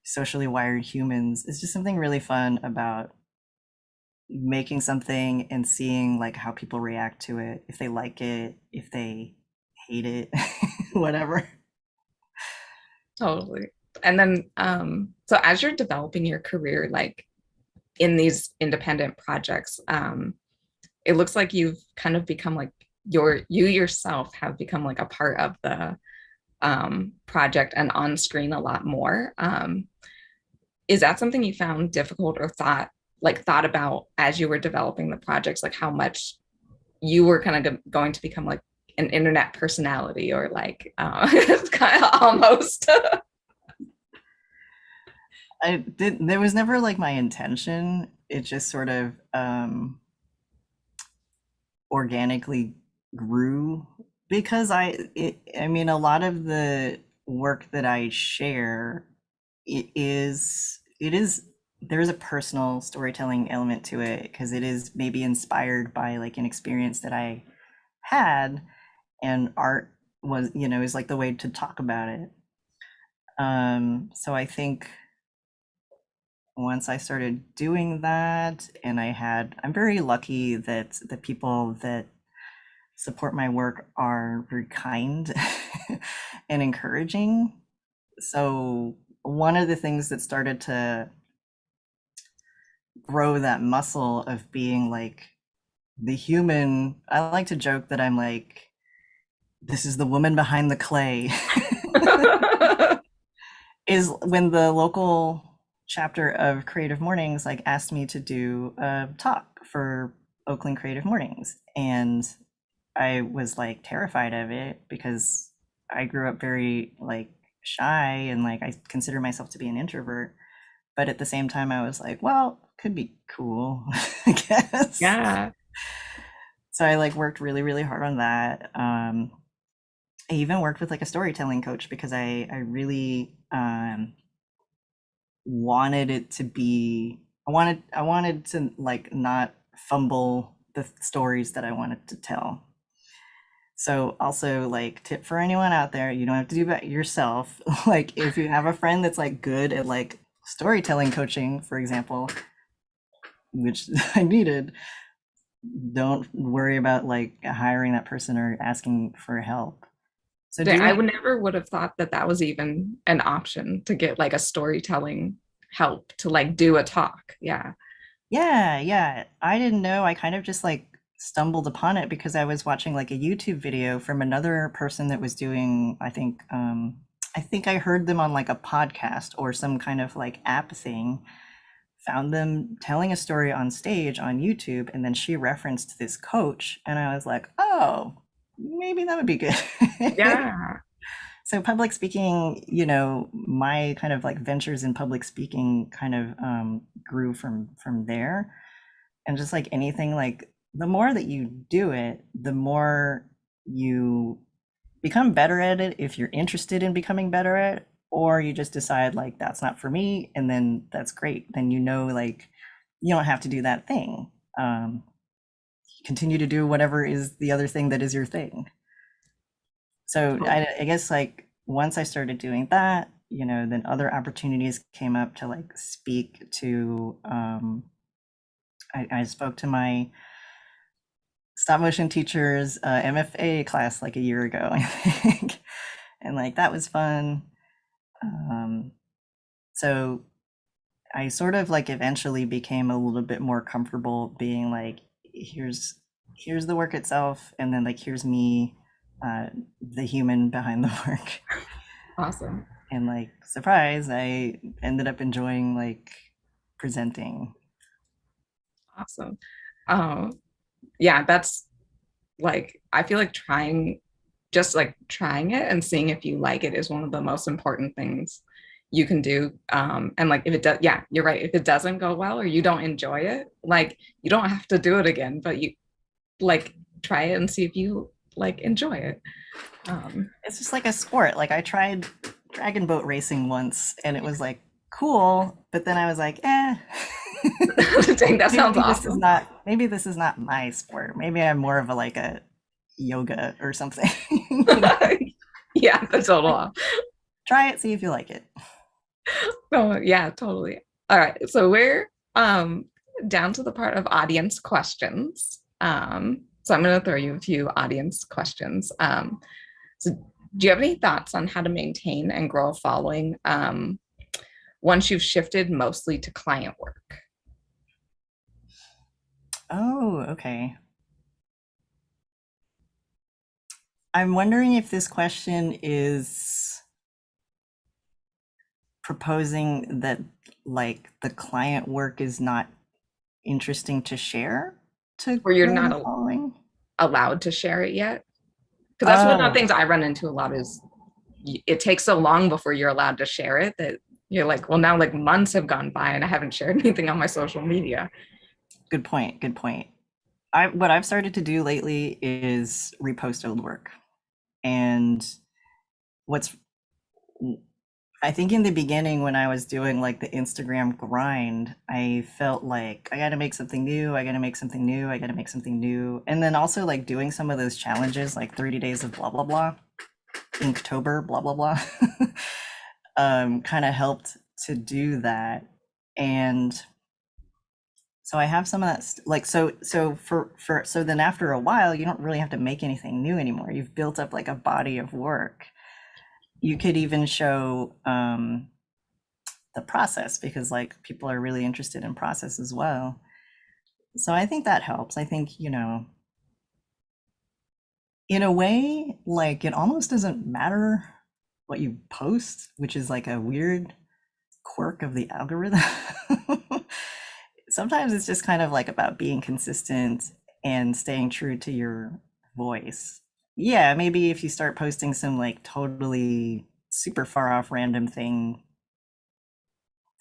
socially wired humans. It's just something really fun about making something and seeing like how people react to it, if they like it, if they hate it, whatever. Totally. And then so as you're developing your career like in these independent projects, it looks like you've kind of become like you yourself have become like a part of the project and on screen a lot more. Is that something you found difficult or thought about as you were developing the projects, like how much you were kind of going to become like an internet personality, or like kind of almost There was never like my intention. It just sort of organically grew because I mean a lot of the work that I share it is there is a personal storytelling element to it because it is maybe inspired by like an experience that I had, and art was is like the way to talk about it. So I think once I started doing that, and I'm very lucky that the people that support my work are very kind and encouraging. So one of the things that started to grow that muscle of being like the human, I like to joke that I'm like, this is the woman behind the clay, is when the local chapter of Creative Mornings like asked me to do a talk for Oakland Creative Mornings. And I was like terrified of it because I grew up very like shy and like I consider myself to be an introvert. But at the same time, I was like, well, could be cool, I guess. yeah. So I like worked really, really hard on that. I even worked with like a storytelling coach because I really wanted it to be I wanted to like not fumble the stories that I wanted to tell. So also like tip for anyone out there, you don't have to do that yourself. Like if you have a friend that's like good at like storytelling coaching, for example, which I needed, don't worry about like hiring that person or asking for help. So I doing would never would have thought that that was even an option, to get like a storytelling help to like do a talk. Yeah. Yeah, yeah. I didn't know. I kind of just like stumbled upon it because I was watching like a YouTube video from another person that was doing, I think I heard them on like a podcast or some kind of like app thing, found them telling a story on stage on YouTube, and then she referenced this coach, and I was like, "Oh, maybe that would be good." Yeah. So public speaking, my kind of like ventures in public speaking kind of grew from there. And just like anything, like the more that you do it, the more you become better at it if you're interested in becoming better at it, or you just decide like that's not for me, and then that's great. Then like you don't have to do that thing. um, continue to do whatever is the other thing that is your thing. So I guess like once I started doing that, then other opportunities came up to like speak to. I spoke to my stop motion teacher's MFA class like a year ago, I think, and like that was fun. Um, so I sort of like eventually became a little bit more comfortable being like, here's the work itself, and then like here's me, the human behind the work. Awesome. And like surprise, I ended up enjoying like presenting. Awesome. Yeah, that's like, I feel like just like trying it and seeing if you like it is one of the most important things you can do. And like if it does, yeah, you're right. If it doesn't go well or you don't enjoy it, like you don't have to do it again, but you like try it and see if you like enjoy it. It's just like a sport. Like I tried dragon boat racing once and it was like cool, but then I was like, Dang, that sounds awesome. maybe this is not my sport. Maybe I'm more of a like a yoga or something. know? Yeah, the total Like, off. try it, see if you like it. Oh, yeah, totally. All right. So we're down to the part of audience questions. So I'm going to throw you a few audience questions. So do you have any thoughts on how to maintain and grow a following once you've shifted mostly to client work? Oh, okay. I'm wondering if this question is proposing that like the client work is not interesting to share to Or you're grow not the following. allowed to share it yet? Because that's one of the Oh, things I run into a lot is it takes so long before you're allowed to share it that you're like, well, now like months have gone by and I haven't shared anything on my social media. good point. Good point. What I've started to do lately is repost old work. And what's I think in the beginning when I was doing like the Instagram grind, I felt like I got to make something new, I got to make something new, I got to make something new. And then also like doing some of those challenges like 30 days of blah blah blah, Inktober, blah blah blah. Kind of helped to do that. And so I have some of that like so then after a while you don't really have to make anything new anymore. You've built up like a body of work. You could even show the process because like people are really interested in process as well. So I think that helps. I think, in a way, like it almost doesn't matter what you post, which is like a weird quirk of the algorithm. Sometimes it's just kind of like about being consistent and staying true to your voice. Yeah, maybe if you start posting some like totally super far off random thing,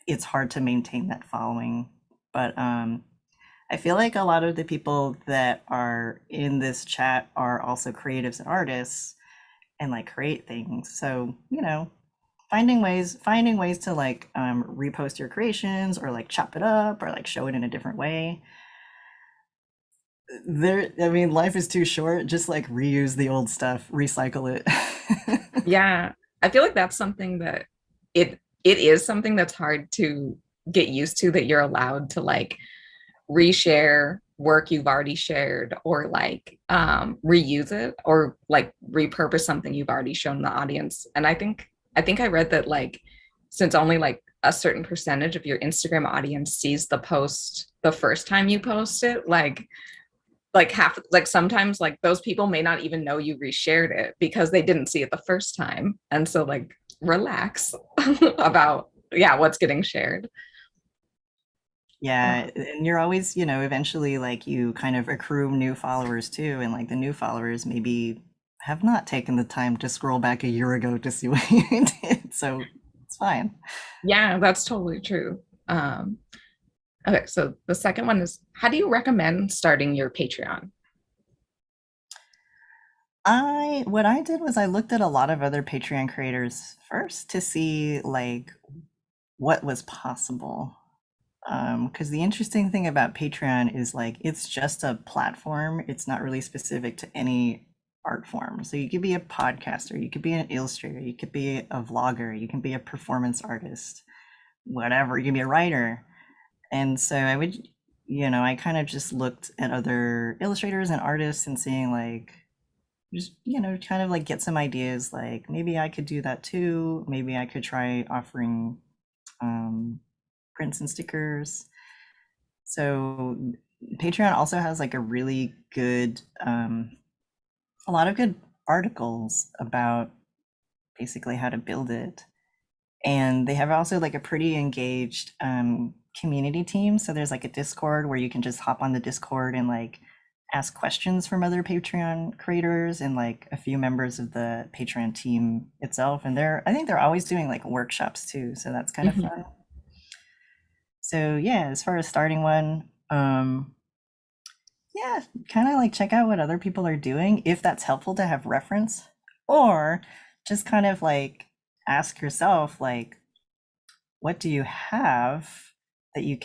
it's hard to maintain that following. But I feel like a lot of the people that are in this chat are also creatives and artists and like create things. So, finding ways to like repost your creations or like chop it up or like show it in a different way. I mean, life is too short. Just like reuse the old stuff, recycle it. Yeah, I feel like that's something that it is something that's hard to get used to, that you're allowed to like reshare work you've already shared or like reuse it or like repurpose something you've already shown the audience. And I think I read that like since only like a certain percentage of your Instagram audience sees the post the first time you post it, like half, like sometimes like those people may not even know you reshared it because they didn't see it the first time. And so like relax about, yeah, what's getting shared. Yeah, and you're always, eventually like you kind of accrue new followers too, and like the new followers maybe have not taken the time to scroll back a year ago to see what you did. So it's fine. Yeah, that's totally true. Okay, so the second one is, how do you recommend starting your Patreon? What I did was I looked at a lot of other Patreon creators first to see like what was possible. Because the interesting thing about Patreon is like it's just a platform. It's not really specific to any art form. So you could be a podcaster, you could be an illustrator, you could be a vlogger, you can be a performance artist, whatever. You can be a writer. And so I would, I kind of just looked at other illustrators and artists and seeing like, just, kind of like get some ideas like maybe I could do that too. Maybe I could try offering um, prints and stickers. So Patreon also has like a really good, a lot of good articles about basically how to build it. And they have also like a pretty engaged community team. So there's like a Discord where you can just hop on the Discord and like ask questions from other Patreon creators and like a few members of the Patreon team itself. And I think they're always doing like workshops too. So that's kind of Mhm. fun. So yeah, as far as starting one, yeah, kind of like check out what other people are doing if that's helpful to have reference, or just kind of like ask yourself like what do you have that you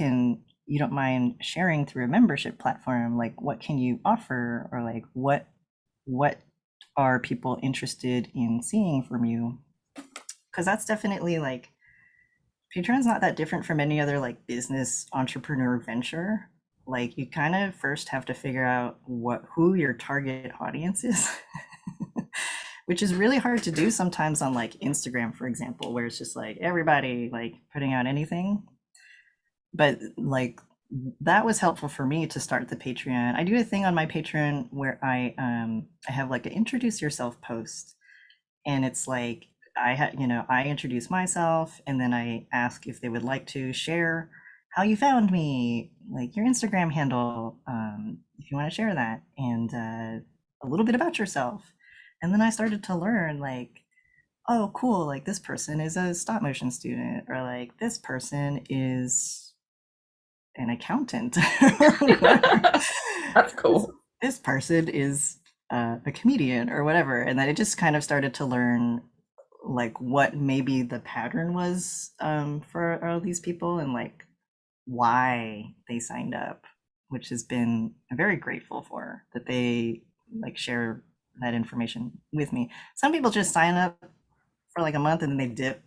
don't mind sharing through a membership platform? Like what can you offer, or like what are people interested in seeing from you? Because that's definitely like Patreon's not that different from any other like business entrepreneur venture. Like you kind of first have to figure out who your target audience is, which is really hard to do sometimes on like Instagram, for example, where it's just like everybody like putting out anything. But like that was helpful for me to start the Patreon. I do a thing on my Patreon where I have like an introduce yourself post, and it's like I introduce myself and then I ask if they would like to share how you found me, like your Instagram handle, if you want to share that, and a little bit about yourself. And then I started to learn like, oh cool, like this person is a stop motion student, or like this person is an accountant, or whatever. That's this, cool. this person is a comedian or whatever. And then it just kind of started to learn like what maybe the pattern was for all these people, and like why they signed up, which has been very grateful for that they like share that information with me. Some people just sign up for like a month and then they dip.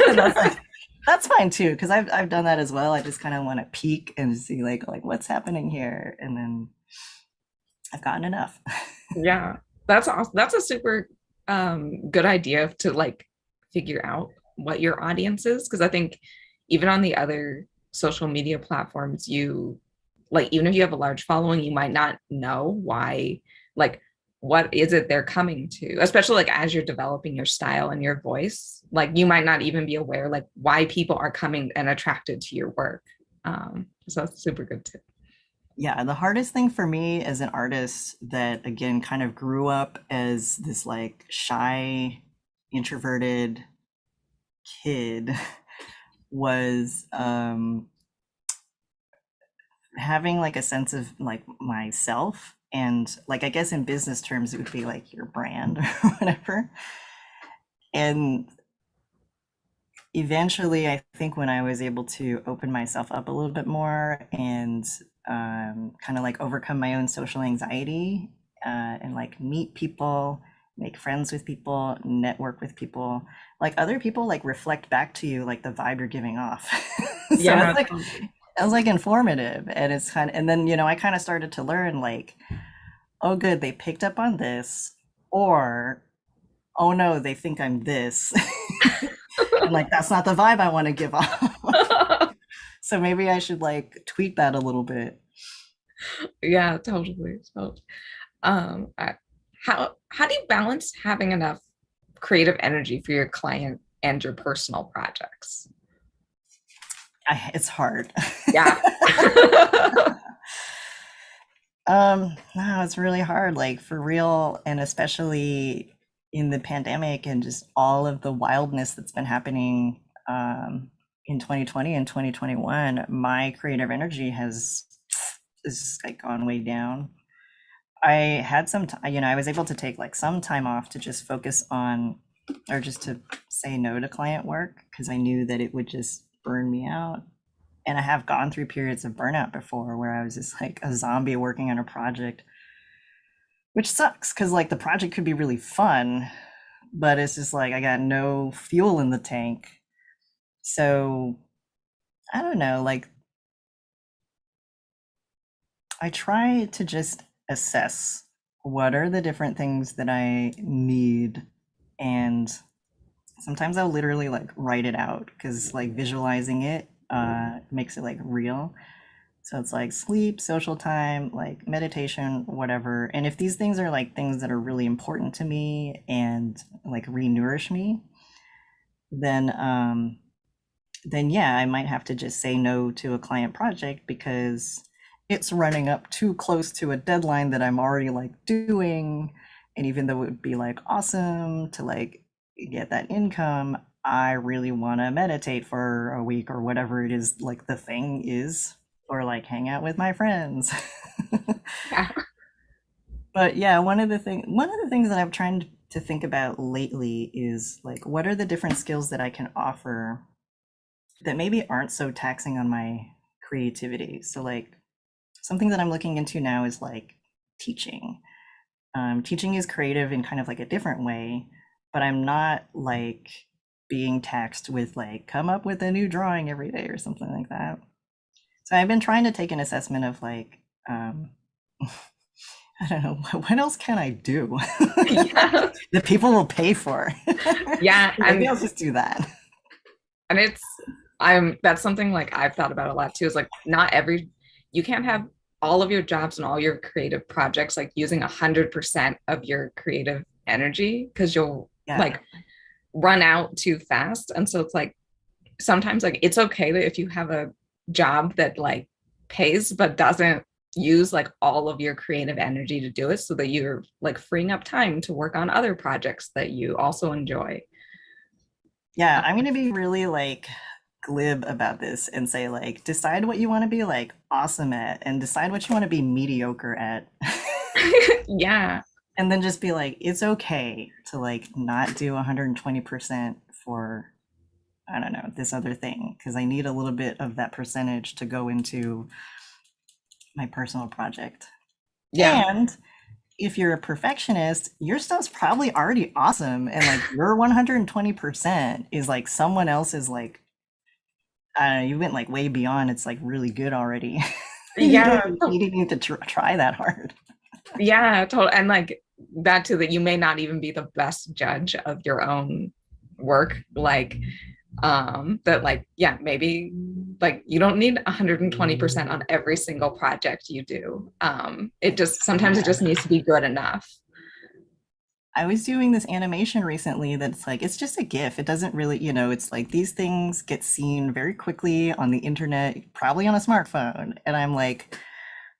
And that's like that's fine too, because I've done that as well. I just kind of want to peek and see like what's happening here, and then I've gotten enough. Yeah, that's awesome. That's a super good idea to like figure out what your audience is, because I think even on the other social media platforms, you like even if you have a large following, you might not know why, like what is it they're coming to, especially like as you're developing your style and your voice, like you might not even be aware like why people are coming and attracted to your work. So that's super good too. Yeah, the hardest thing for me as an artist that again kind of grew up as this like shy, introverted kid was having like a sense of like myself, and like I guess in business terms it would be like your brand or whatever. And eventually I think when I was able to open myself up a little bit more and kind of like overcome my own social anxiety, and like meet people, make friends with people, network with people, like other people like reflect back to you like the vibe you're giving off. So Yeah, totally. it was like informative, and it's kind of, and then I kind of started to learn like, oh good, they picked up on this, or oh no, they think I'm this. And like that's not the vibe I want to give off. So maybe I should like tweak that a little bit. Yeah, totally. So, I, how do you balance having enough creative energy for your client and your personal projects? It's hard. Yeah. No, it's really hard, like for real, and especially in the pandemic and just all of the wildness that's been happening in 2020 and 2021. My creative energy has is like gone way down. I had some time, I was able to take like some time off to just focus on, or just to say no to client work because I knew that it would just burn me out. And I have gone through periods of burnout before where I was just like a zombie working on a project, which sucks because like the project could be really fun, but it's just like I got no fuel in the tank. So I don't know, like I try to just assess what are the different things that I need, and sometimes I'll literally like write it out because like visualizing it makes it like real. So it's like sleep, social time, like meditation, whatever. And if these things are like things that are really important to me and like re-nourish me, then then yeah, I might have to just say no to a client project because it's running up too close to a deadline that I'm already like doing. And even though it would be like awesome to like get that income, I really want to meditate for a week or whatever it is like the thing is, or like hang out with my friends. Yeah. But yeah, one of the things that I'm trying to think about lately is like what are the different skills that I can offer that maybe aren't so taxing on my creativity. So like something that I'm looking into now is like teaching. Teaching is creative in kind of like a different way, but I'm not like being taxed with like come up with a new drawing every day or something like that. So I've been trying to take an assessment of like I don't know what else can I do Yeah. that people will pay for. Yeah. Maybe I'll just do that. And that's something like I've thought about a lot too, is like not every, you can't have all of your jobs and all your creative projects like using 100% of your creative energy because you'll Yeah. like run out too fast. And so it's like sometimes like it's okay that if you have a job that like pays but doesn't use like all of your creative energy to do it, so that you're like freeing up time to work on other projects that you also enjoy. Yeah, I'm gonna be really like glib about this and say like decide what you want to be like awesome at and decide what you want to be mediocre at. Yeah. And then just be like it's okay to like not do 120% for I don't know, this other thing because I need a little bit of that percentage to go into my personal project. Yeah. And if you're a perfectionist, your stuff's probably already awesome and like your 120% is like someone else's like I don't know, you went like way beyond. It's like really good already. Yeah. You didn't need to try that hard. Yeah, totally. And like that too, that you may not even be the best judge of your own work. Like, that like, yeah, maybe like you don't need 120% on every single project you do. It just sometimes it Yeah. just needs to be good enough. I was doing this animation recently that's like, it's just a GIF. It doesn't really, it's like these things get seen very quickly on the internet, probably on a smartphone. And I'm like,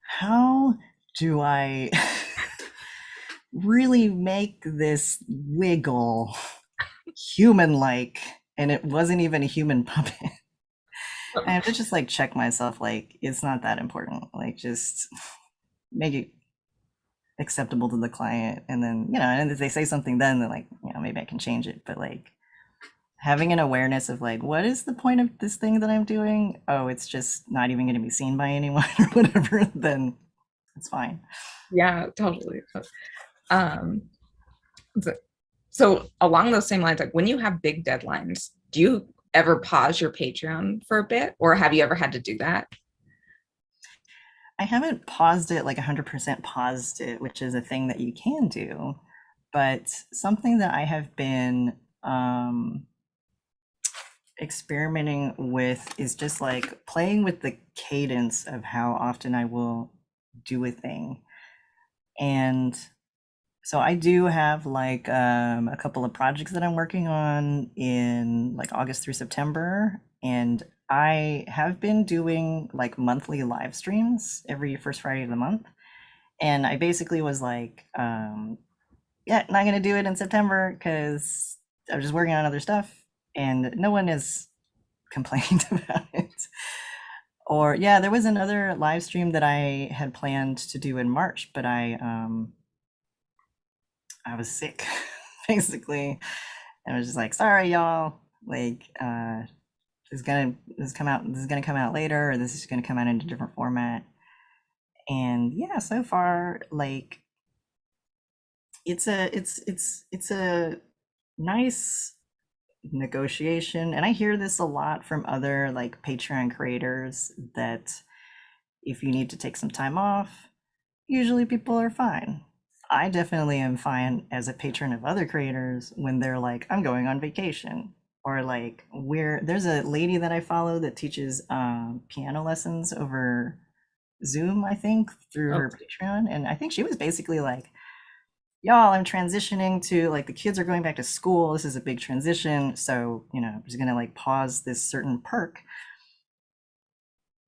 how do I really make this wiggle human like? And it wasn't even a human puppet. I have to just like check myself, like, it's not that important. Like, just make it acceptable to the client. And then, and if they say something, then they're like, maybe I can change it. But like, having an awareness of like, what is the point of this thing that I'm doing? Oh, it's just not even going to be seen by anyone or whatever, then it's fine. Yeah, totally. Um, so, so along those same lines, like when you have big deadlines, do you ever pause your Patreon for a bit, or have you ever had to do that? I haven't paused it like 100% paused it, which is a thing that you can do. But something that I have been experimenting with is just like playing with the cadence of how often I will do a thing. And so I do have like a couple of projects that I'm working on in like August through September. And I have been doing like monthly live streams every first Friday of the month. And I basically was like, yeah, not going to do it in September because I was just working on other stuff and no one has complained about it. Or yeah, there was another live stream that I had planned to do in March, but I was sick basically. And I was just like, sorry y'all, like this is gonna come out later, or this is gonna come out in a different format. And yeah, so far, like it's a nice negotiation. And I hear this a lot from other like Patreon creators that if you need to take some time off, usually people are fine. I definitely am fine as a patron of other creators when they're like, I'm going on vacation. Or like there's a lady that I follow that teaches piano lessons over Zoom, I think, through Oh, her Patreon. And I think she was basically like, y'all, I'm transitioning to like the kids are going back to school. This is a big transition. So, I'm just gonna like pause this certain perk.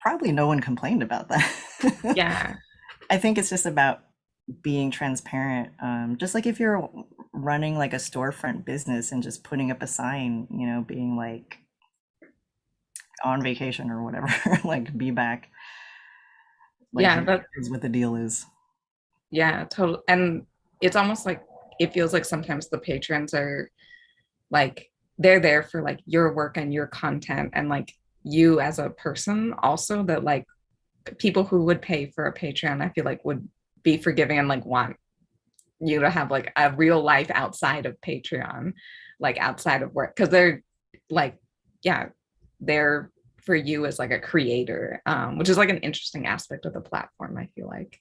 Probably no one complained about that. yeah. I think it's just about being transparent. Just like if you're running like a storefront business and just putting up a sign, being like on vacation or whatever, like be back. Like Yeah, here's what the deal is. yeah, totally. And it's almost like it feels like sometimes the patrons are like they're there for like your work and your content and like you as a person also, that like people who would pay for a Patreon, I feel like would be forgiving and like want you to have like a real life outside of Patreon, like outside of work, because they're like, yeah, they're for you as like a creator, which is like an interesting aspect of the platform, I feel like.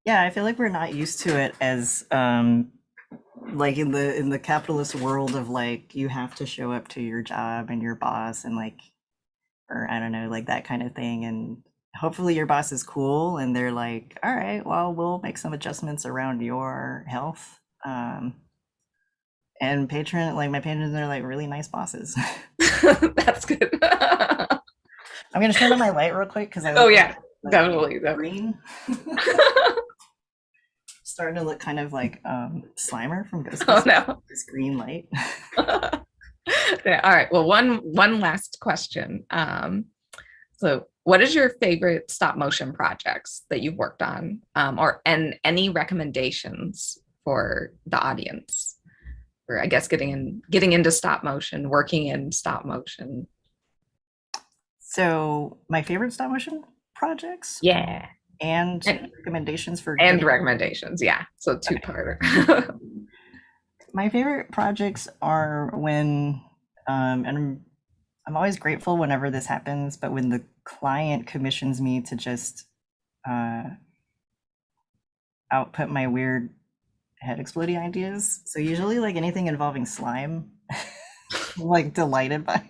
Yeah, I feel like we're not used to it as like in the capitalist world of like you have to show up to your job and your boss and like, or I don't know, like that kind of thing. And hopefully your boss is cool and they're like, all right, well, we'll make some adjustments around your health. And like my patrons are like really nice bosses. That's good. I'm gonna turn on my light real quick because I Oh look yeah, like definitely. green. Starting to look kind of like Slimer from Oh Ghostbusters. no. This green light. Yeah, all right. Well, one last question. So what is your favorite stop motion projects that you've worked on? And any recommendations for the audience? Or I guess getting into stop motion, working in stop motion. So my favorite stop motion projects Yeah. and And, recommendations for and getting recommendations. Yeah. So two-parter. my favorite projects are when and I'm always grateful whenever this happens, but when the client commissions me to just uh, output my weird Headexplodie ideas. So usually like anything involving slime, I'm like delighted by.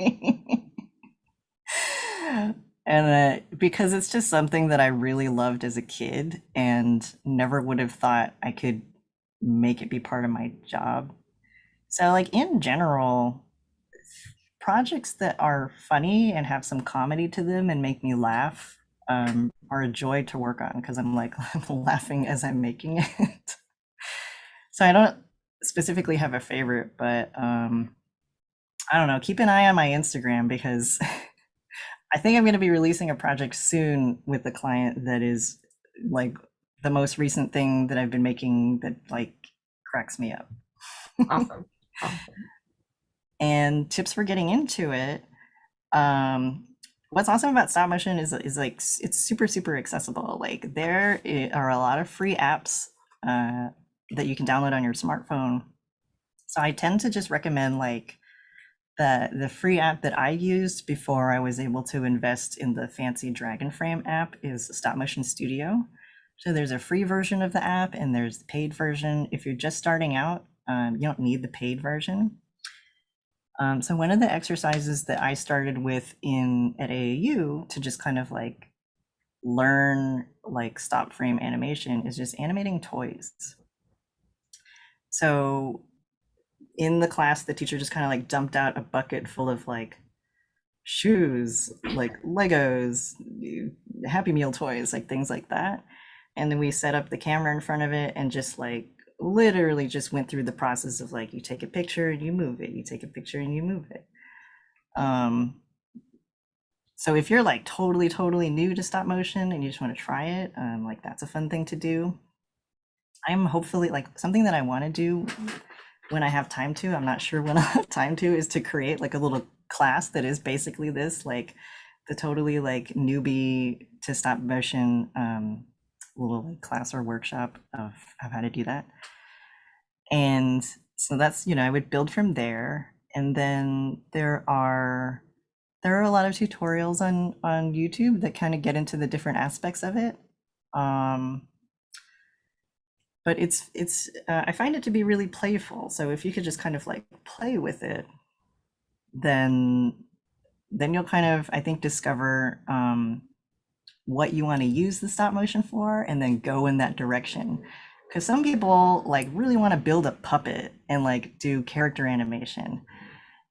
And because it's just something that I really loved as a kid and never would have thought I could make it be part of my job. So like in general, projects that are funny and have some comedy to them and make me laugh are a joy to work on because I'm like I'm laughing as I'm making it. So I don't specifically have a favorite, but I don't know. Keep an eye on my Instagram because I think I'm going to be releasing a project soon with the client that is like the most recent thing that I've been making that like cracks me up. Awesome. Awesome. And tips for getting into it. Um, what's awesome about stop motion is like it's super accessible. Like are a lot of free apps that you can download on your smartphone. So I tend to just recommend like the free app that I used before I was able to invest in the fancy Dragon Frame app is Stop Motion Studio. So there's a free version of the app and there's the paid version. If you're just starting out, you don't need the paid version. So one of the exercises that I started with at AAU to just kind of like learn like stop frame animation is just animating toys. So in the class, the teacher just kind of like dumped out a bucket full of like shoes, like Legos, Happy Meal toys, like things like that. And then we set up the camera in front of it and just like literally just went through the process of like you take a picture and you move it, you take a picture and you move it. So if you're like totally new to stop motion and you just want to try it, like that's a fun thing to do. I'm hopefully like something that I want to do when I have time to, I'm not sure when I'll have time to, is to create like a little class that is basically this, like the totally like newbie to stop motion little like class or workshop of how to do that. And so that's, I would build from there. And then there are a lot of tutorials on YouTube that kind of get into the different aspects of it. Um, but I find it to be really playful. So if you could just kind of like play with it, then you'll kind of, I think, discover what you want to use the stop motion for, and then go in that direction. Because some people like really want to build a puppet and like do character animation.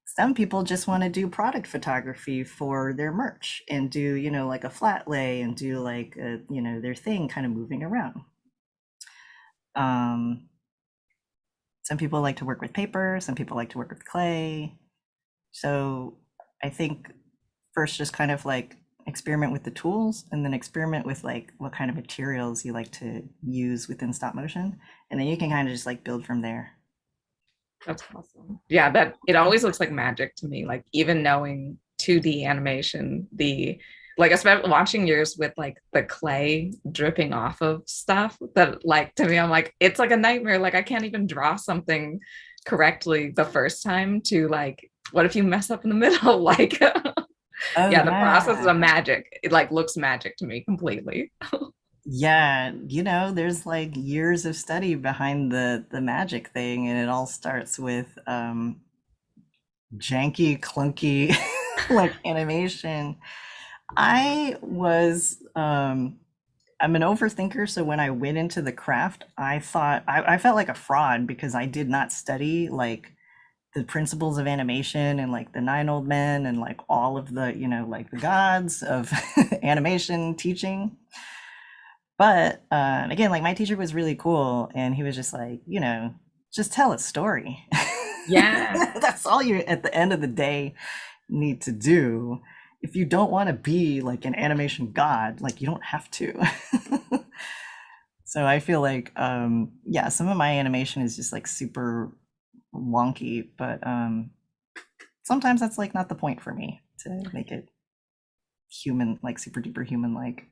Some people just want to do product photography for their merch and do, like a flat lay and do like their thing kind of moving around. Um, some people like to work with paper, some people like to work with clay. So I think first just kind of like experiment with the tools, and then experiment with like what kind of materials you like to use within stop motion. And then you can kind of just like build from there. That's awesome. Yeah, that it always looks like magic to me. Like even knowing 2D animation, like especially watching yours with like the clay dripping off of stuff, that like to me, I'm like, it's like a nightmare. Like I can't even draw something correctly the first time, to like, what if you mess up in the middle? Like Oh yeah, the process is yeah. a magic. It like looks magic to me completely. Yeah, there's like years of study behind the magic thing, and it all starts with janky, clunky like animation. I was I'm an overthinker, so when I went into the craft, I felt like a fraud because I did not study like the principles of animation and like the nine old men and like all of the, like the gods of animation teaching. But again, like my teacher was really cool, and he was just like, just tell a story. Yeah. That's all you at the end of the day need to do. If you don't want to be like an animation god, like you don't have to. So I feel like yeah, some of my animation is just like super wonky, but sometimes that's like not the point for me to make it human, like super duper human like.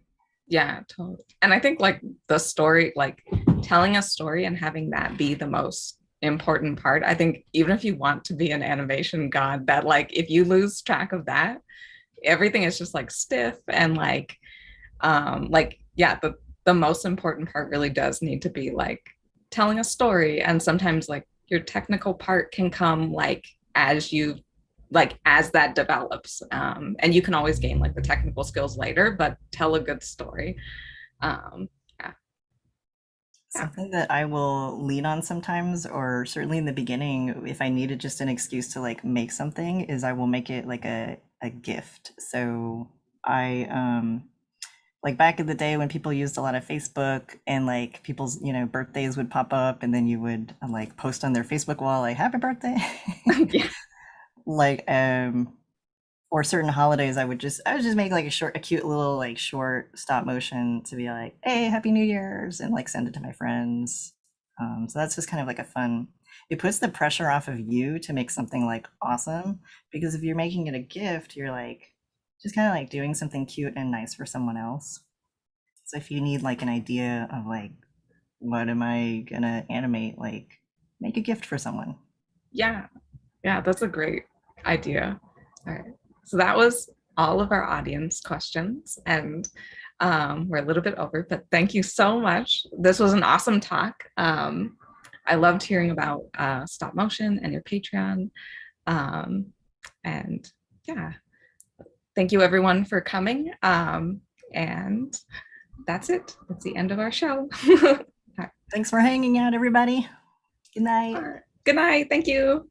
Yeah, totally. And I think like the story, like telling a story and having that be the most important part. I think even if you want to be an animation god, that like if you lose track of that, everything is just like stiff and like yeah, the most important part really does need to be like telling a story. And sometimes like your technical part can come like as you like as that develops, and you can always gain like the technical skills later, but tell a good story. Yeah, yeah, Something that I will lean on sometimes, or certainly in the beginning, if I needed just an excuse to like make something, is I will make it like a gift. So I like back in the day when people used a lot of Facebook, and like people's, birthdays would pop up, and then you would like post on their Facebook wall like happy birthday. yeah, Like or certain holidays, I would just make like a cute little like short stop motion to be like, hey, happy New Year's, and like send it to my friends. So that's just kind of like a fun, it puts the pressure off of you to make something like awesome, because if you're making it a gift, you're like just kind of like doing something cute and nice for someone else. So if you need like an idea of like, what am I gonna animate, like make a gift for someone. yeah, yeah. That's a great idea. All right, so that was all of our audience questions, and we're a little bit over, but thank you so much. This was an awesome talk. I loved hearing about stop motion and your Patreon. Um, and yeah, thank you everyone for coming. And that's it. That's the end of our show. All Thanks for hanging out, everybody. Good night. right. Good night. Thank you.